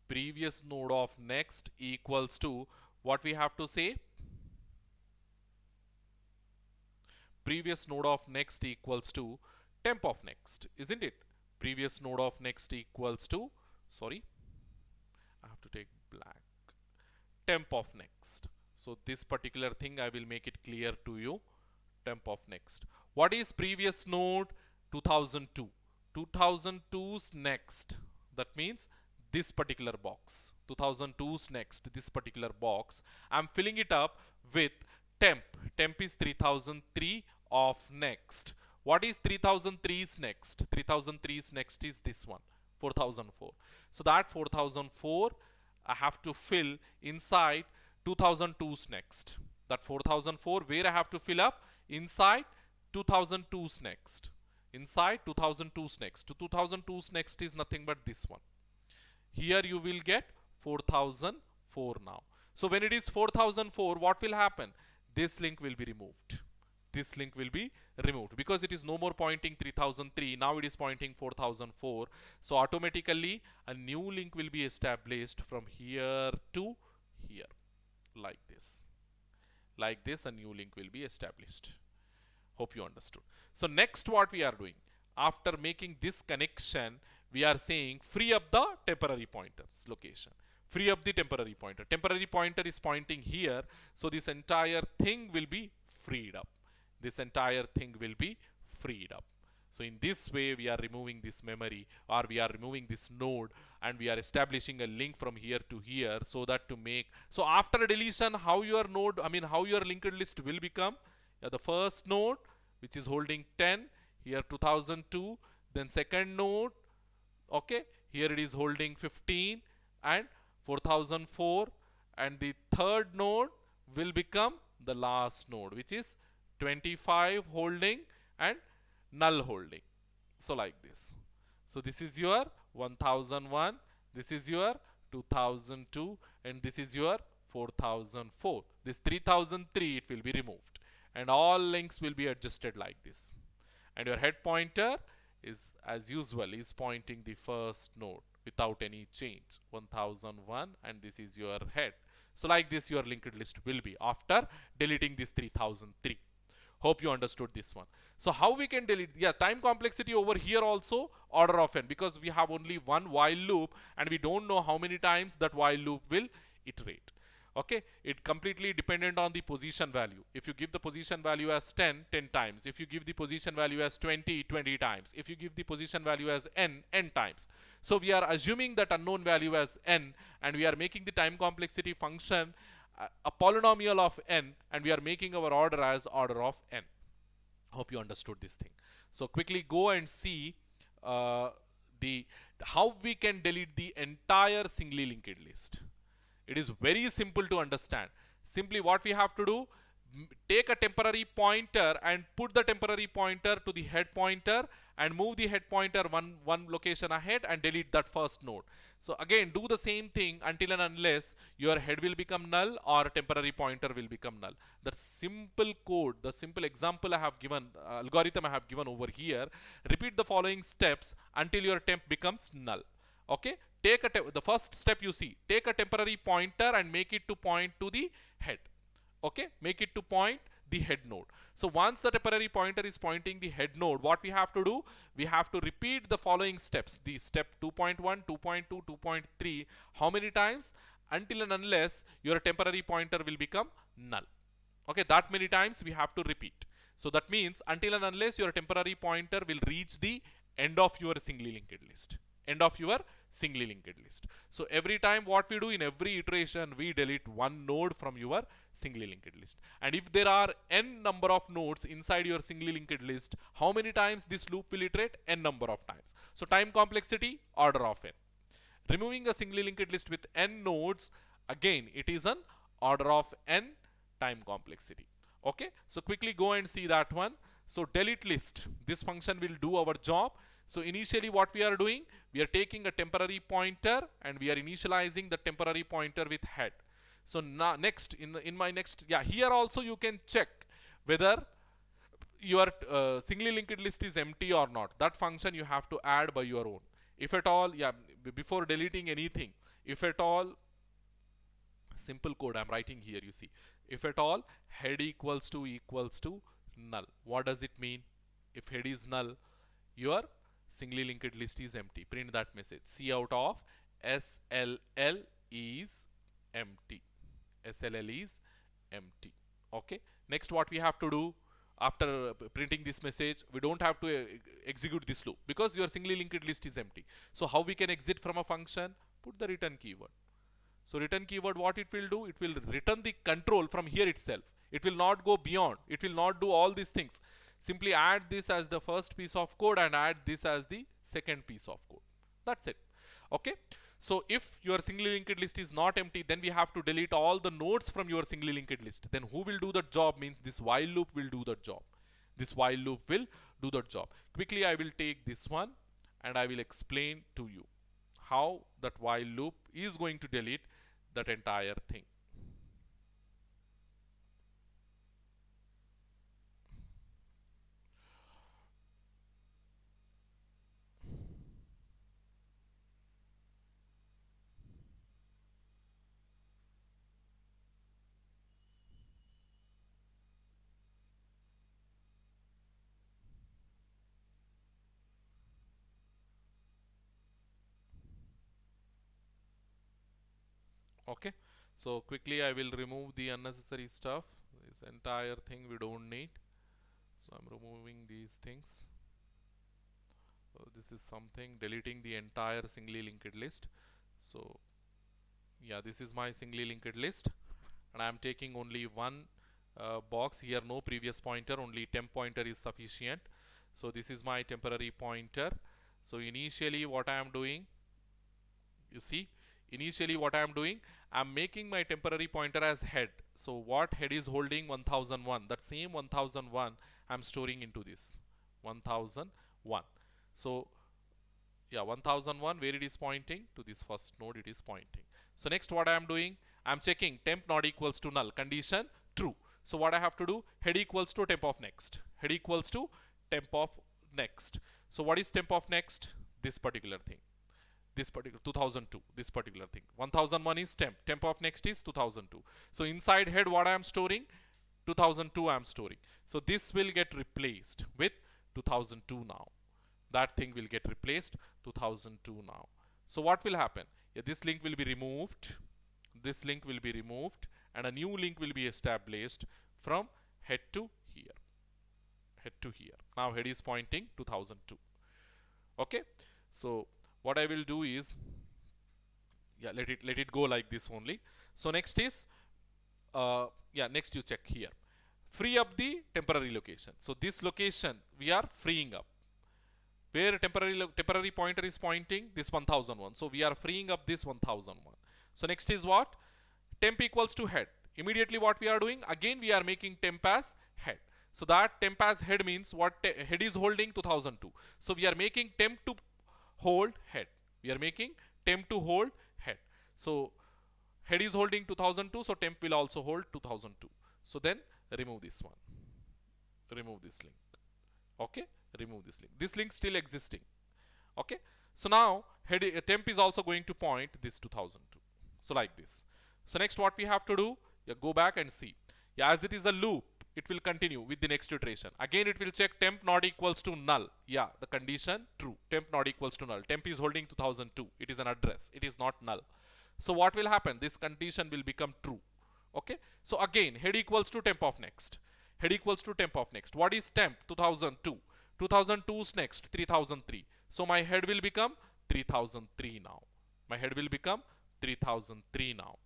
Previous node of next equals to, what we have to say? Previous node of next equals to temp of next, isn't it? Previous node of next equals to, sorry, I have to take black, temp of next. So this particular thing I will make it clear to you. Temp of next. What is previous node? 2002. 2002's next. That means this particular box. 2002's next, this particular box. I'm filling it up with temp. Temp is 3003 of next. What is 3003's next? 3003's next is this one, 4004. So that 4004 I have to fill inside 2002's next. That 4004 where I have to fill up? Inside 2002's next. Inside 2002's next. 2002's next is nothing but this one. Here you will get 4004 now. So when it is 4004, what will happen? This link will be removed. This link will be removed because it is no more pointing 3003. Now it is pointing 4004. So automatically a new link will be established from here to here. Like this. Like this, a new link will be established. Hope you understood. So next what we are doing, after making this connection, we are saying free up the temporary pointers location. Free up the temporary pointer. Temporary pointer is pointing here. So this entire thing will be freed up. This entire thing will be freed up. So in this way, we are removing this memory, or we are removing this node, and we are establishing a link from here to here, so that to make, so after deletion, how your node, how your linked list will become, the first node, which is holding 10, here 2002, then second node, okay, here it is holding 15 and 4004, and the third node will become the last node, which is 25 holding and null holding. So like this. So this is your 1001, this is your 2002, and this is your 4004. This 3003, it will be removed, and all links will be adjusted like this. And your head pointer is, as usual, is pointing the first node without any change, 1001, and this is your head. So like this your linked list will be after deleting this 3003. Hope you understood this one. So how we can delete? Yeah, time complexity over here also order of n, because we have only one while loop and we don't know how many times that while loop will iterate. Okay, it completely dependent on the position value. If you give the position value as 10 times, if you give the position value as 20 times, if you give the position value as n times. So we are assuming that unknown value as n, and we are making the time complexity function a polynomial of n, and we are making our order as order of n. Hope you understood this thing. So quickly go and see the how we can delete the entire singly linked list. It is very simple to understand. Simply what we have to do, take a temporary pointer and put the temporary pointer to the head pointer and move the head pointer one location ahead and delete that first node. So again, do the same thing until and unless your head will become null or temporary pointer will become null. The simple code, the simple example I have given, algorithm I have given over here, repeat the following steps until your temp becomes null. Okay, take the first step you see, take a temporary pointer and make it to point to the head. Okay, make it to point the head node. So once the temporary pointer is pointing the head node, what we have to do, we have to repeat the following steps, the step 2.1, 2.2, 2.3, how many times? Until and unless your temporary pointer will become null. Okay, that many times we have to repeat. So that means until and unless your temporary pointer will reach the end of your singly linked list. End of your singly linked list. So every time what we do, in every iteration we delete one node from your singly linked list. And if there are n number of nodes inside your singly linked list, how many times this loop will iterate? N number of times. So time complexity order of n. Removing a singly linked list with n nodes, again it is an order of n time complexity. Okay, so quickly go and see that one. So delete list, this function will do our job. So initially what we are doing, we are taking a temporary pointer and we are initializing the temporary pointer with head. So now next, in my next, yeah, here also you can check whether your singly linked list is empty or not. That function you have to add by your own. If at all, yeah, before deleting anything, if at all, simple code I'm writing here, you see, if at all head equals to null. What does it mean? If head is null, your singly linked list is empty. Print that message. C out of SLL is empty. SLL is empty. Okay. Next, what we have to do after printing this message, we don't have to execute this loop because your singly linked list is empty. So how we can exit from a function? Put the return keyword. So return keyword, what it will do? It will return the control from here itself. It will not go beyond. It will not do all these things. Simply add this as the first piece of code and add this as the second piece of code. That's it. Okay. So if your singly linked list is not empty, then we have to delete all the nodes from your singly linked list. Then who will do the job? Means this while loop will do the job. This while loop will do the job. Quickly I will take this one and I will explain to you how that while loop is going to delete that entire thing. Okay, so quickly I will remove the unnecessary stuff. This entire thing we don't need, so I'm removing these things. So this is something, deleting the entire singly linked list. So yeah, this is my singly linked list and I'm taking only one box here, no previous pointer, only temp pointer is sufficient. So this is my temporary pointer. So initially what I am doing, you see, initially what I am doing, I am making my temporary pointer as head. So what head is holding? 1001. That same 1001 I am storing into this 1001. So yeah, 1001, where it is pointing? To this first node it is pointing. So next what I am doing, I am checking temp not equals to null, condition true. So what I have to do, head equals to temp of next, head equals to temp of next. So what is temp of next? This particular thing, this particular 2002, this particular thing. 1001 is temp, temp of next is 2002. So inside head what I am storing? 2002 I am storing. So this will get replaced with 2002 now. That thing will get replaced 2002 now. So what will happen? Yeah, this link will be removed, this link will be removed, and a new link will be established from head to here, head to here. Now head is pointing 2002. Okay, so what I will do is, yeah, let it go like this only. So next is yeah, next you check here, free up the temporary location. So this location we are freeing up, where temporary pointer is pointing this 1001. So we are freeing up this 1001. So next is what? Temp equals to head. Immediately what we are doing? Again we are making temp as head. So that temp as head means what? Head is holding 2002. So we are making temp to hold head. We are making temp to hold head. So head is holding 2002, so temp will also hold 2002. So then remove this one, remove this link. Okay, remove this link. This link still existing. Okay, so now head temp is also going to point this 2002. So like this. So next what we have to do, yeah, go back and see. Yeah, as it is a loop, it will continue with the next iteration. Again it will check temp not equals to null. Yeah, the condition true, temp not equals to null. Temp is holding 2002. It is an address, it is not null. So what will happen? This condition will become true. Okay, so again head equals to temp of next, head equals to temp of next. What is temp? 2002. 2002's next 3003. So my head will become 3003 now. My head will become 3003 now.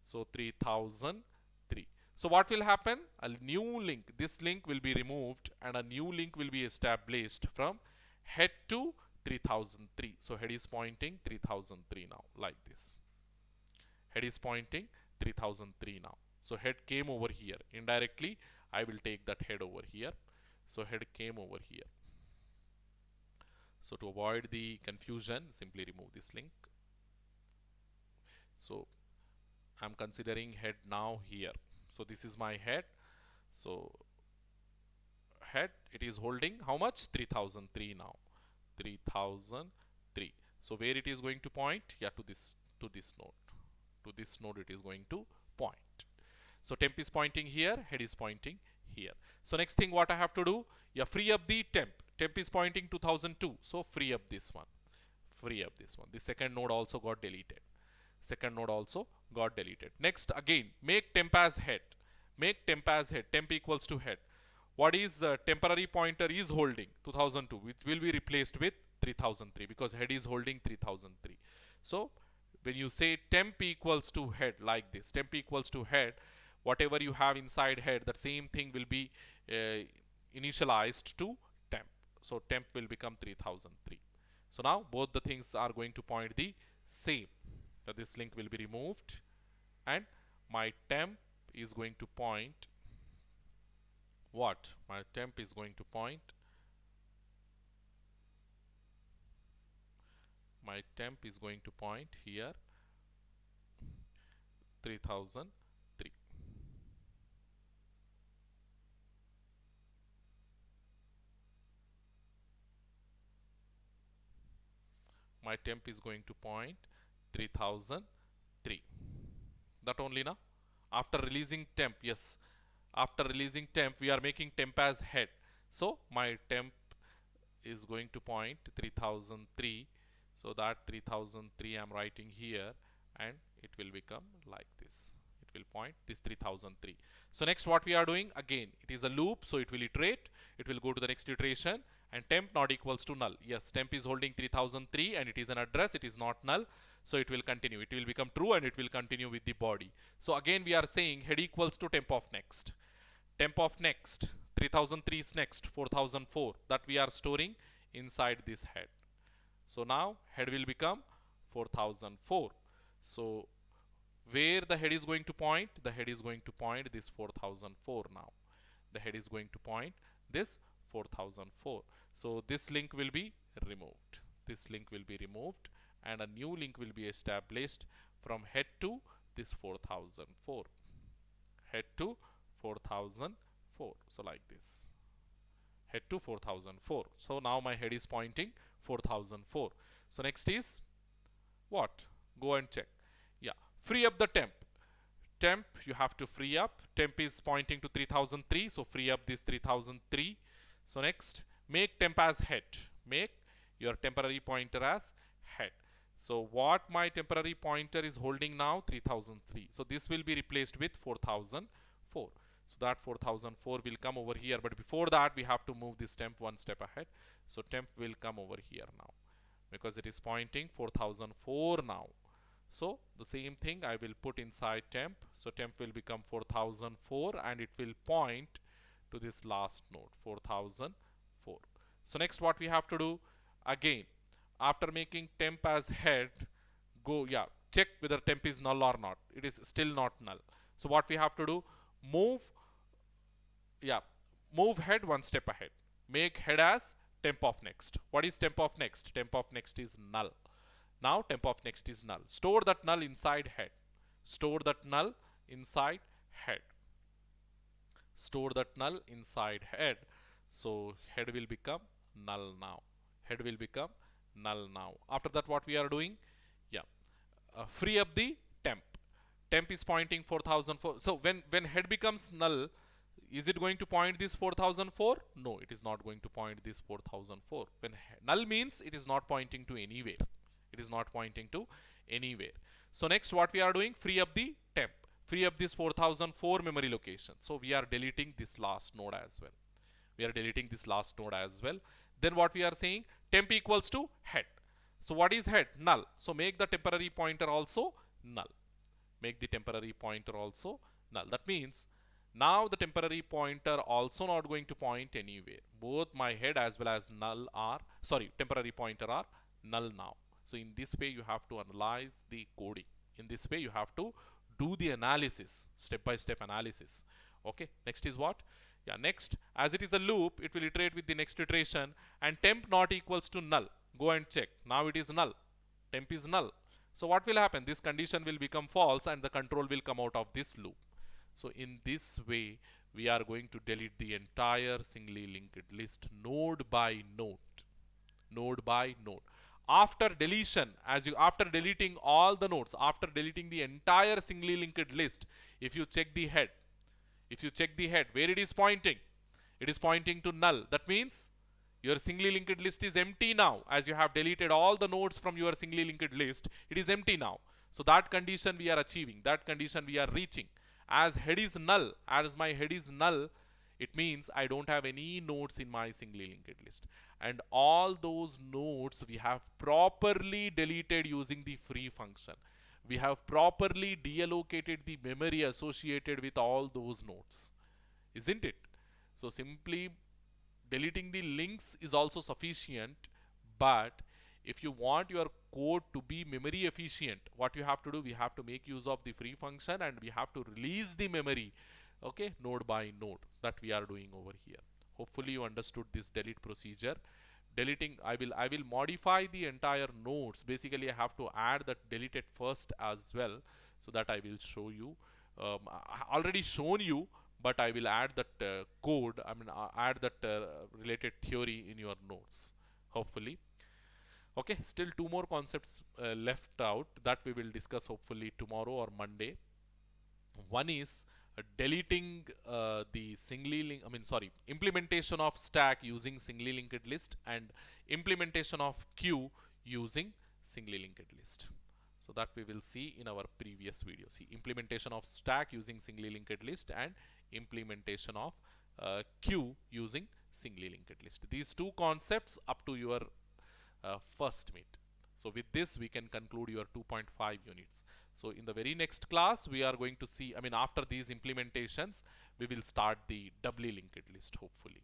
So 3003. So what will happen? A new link, this link will be removed and a new link will be established from head to 3003. So head is pointing 3003 now, like this. Head is pointing 3003 now. So head came over here. Indirectly I will take that head over here. So head came over here. So to avoid the confusion, simply remove this link. So I'm considering head now here. So this is my head. So head, it is holding how much? 3003 now. 3003. So where it is going to point? Yeah, to this node. To this node it is going to point. So temp is pointing here, head is pointing here. So next thing what I have to do? Yeah, free up the temp. Temp is pointing 2002. So free up this one. Free up this one. The second node also got deleted. Second node also got deleted. Next again, make temp as head. Make temp as head. Temp equals to head. What is temporary pointer is holding? 2002. Which will be replaced with 3003 because head is holding 3003. So when you say temp equals to head like this, temp equals to head, whatever you have inside head, that same thing will be initialized to temp. So temp will become 3003. So now both the things are going to point the same. Now this link will be removed and my temp is going to point what? My temp is going to point, my temp is going to point here 3003. My temp is going to point 3003. That only now. After releasing temp, yes, after releasing temp we are making temp as head. So my temp is going to point 3003. So that 3003 I am writing here and it will become like this. It will point this 3003. So next what we are doing, again it is a loop, so it will iterate, it will go to the next iteration, and temp not equals to null. Yes, temp is holding 3003 and it is an address, it is not null. So it will continue, it will become true and it will continue with the body. So again we are saying head equals to temp of next. Temp of next 3003 is next, 4004 that we are storing inside this head. So now head will become 4004. So where the head is going to point? The head is going to point this 4004 now. The head is going to point this 4004. So this link will be removed. This link will be removed and a new link will be established from head to this 4004. Head to 4004. So like this. Head to 4004. So now my head is pointing 4004. So next is what? Go and check. Yeah, free up the temp. Temp you have to free up. Temp is pointing to 3003, so free up this 3003. So next, make temp as head. Make your temporary pointer as head. So what my temporary pointer is holding now? 3003. So this will be replaced with 4004. So that 4004 will come over here, but before that we have to move this temp one step ahead. So temp will come over here now because it is pointing 4004 now. So the same thing I will put inside temp. So temp will become 4004 and it will point to this last node 4004. So next what we have to do, again after making temp as head, go check whether temp is null or not. It is still not null. So what we have to do, move head one step ahead. Make head as temp of next. What is temp of next? Temp of next is null. Now temp of next is null. Store that null inside head. Store that null inside head. Store that null inside head. So head will become null now. Head will become null now. After that what we are doing? Free up the temp. Temp is pointing 4004. So when head becomes null, is it going to point this 4004? No, it is not going to point this 4004. When null means it is not pointing to anywhere. It is not pointing to anywhere. So next what we are doing, free up the temp. Free up this 4004 memory location. So we are deleting this last node as well. We are deleting this last node as well. Then what we are saying, temp equals to head. So what is head? Null. So make the temporary pointer also null. Make the temporary pointer also null. That means now the temporary pointer also not going to point anywhere. Both my head as well as null are, temporary pointer are null now. So in this way you have to analyze the coding. In this way you have to do the analysis, step-by-step analysis. Okay, next is what? Next, as it is a loop, it will iterate with the next iteration and temp not equals to null. Go and check. Now it is null. Temp is null. So what will happen? This condition will become false and the control will come out of this loop. So in this way, we are going to delete the entire singly linked list node by node. Node by node. After deletion, after deleting all the nodes, after deleting the entire singly linked list, if you check the head, where it is pointing? It is pointing to null. That means your singly linked list is empty now. As you have deleted all the nodes from your singly linked list, it is empty now. So that condition we are achieving, that condition we are reaching. As head is null, as my head is null, it means I don't have any nodes in my singly linked list. And all those nodes we have properly deleted using the free function. We have properly deallocated the memory associated with all those nodes. Isn't it? So simply deleting the links is also sufficient, but if you want your code to be memory efficient, what you have to do, we have to make use of the free function and we have to release the memory, okay, node by node, that we are doing over here. Hopefully you understood this delete procedure. Deleting, I will modify the entire nodes. Basically I have to add that deleted first as well, so that I will show you. I already shown you, but I will add that code, add that related theory in your notes, hopefully. Okay, still two more concepts left out that we will discuss hopefully tomorrow or Monday. One is deleting the implementation of stack using singly linked list and implementation of queue using singly linked list. So that we will see in our previous video. See, implementation of stack using singly linked list and implementation of queue using singly linked list. These two concepts up to your first meet. So with this, we can conclude your 2.5 units. So in the very next class, we are going to see, I mean, after these implementations, we will start the doubly linked list, hopefully.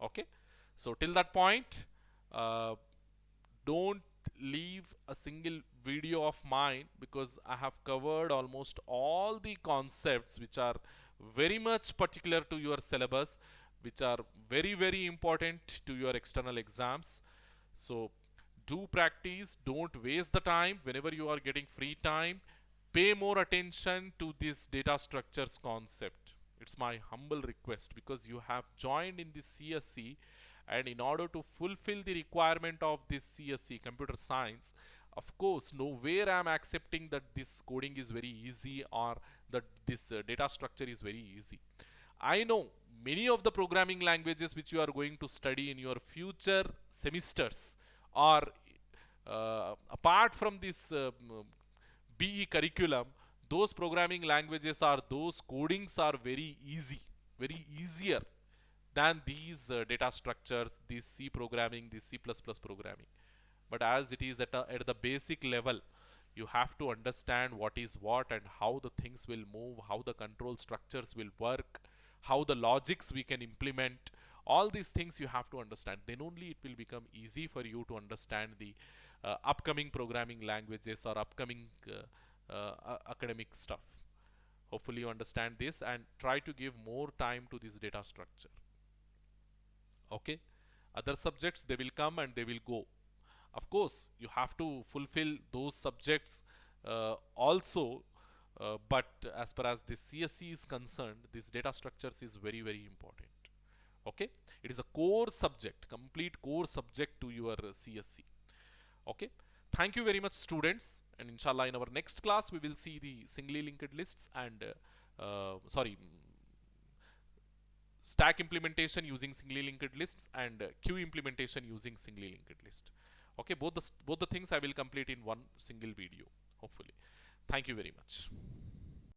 Okay. So till that point, uh, don't leave a single video of mine, because I have covered almost all the concepts which are very much particular to your syllabus, which are very, very important to your external exams. So do practice, don't waste the time. Whenever you are getting free time, pay more attention to this data structures concept. It's my humble request, because you have joined in this CSC, and in order to fulfill the requirement of this CSC computer science, of course nowhere I am accepting that this coding is very easy, or that this data structure is very easy. I know many of the programming languages which you are going to study in your future semesters are apart from this BE curriculum. Those programming languages, are those codings are very easy, very easier than these data structures, this C programming, this C++ programming. But as it is at the basic level, you have to understand what is what, and how the things will move, how the control structures will work, how the logics we can implement. All these things you have to understand. Then only it will become easy for you to understand the upcoming programming languages, or upcoming academic stuff. Hopefully you understand this, and try to give more time to this data structure. Okay. Other subjects, they will come and they will go. Of course you have to fulfill those subjects also, but as far as this CSC is concerned, this data structures is very, very important. Okay. It is a core subject, complete core subject to your CSC. Okay. Thank you very much, students, and inshallah in our next class we will see the singly linked lists, and stack implementation using singly linked lists, and queue implementation using singly linked list. Okay, both the things I will complete in one single video, hopefully. Thank you very much.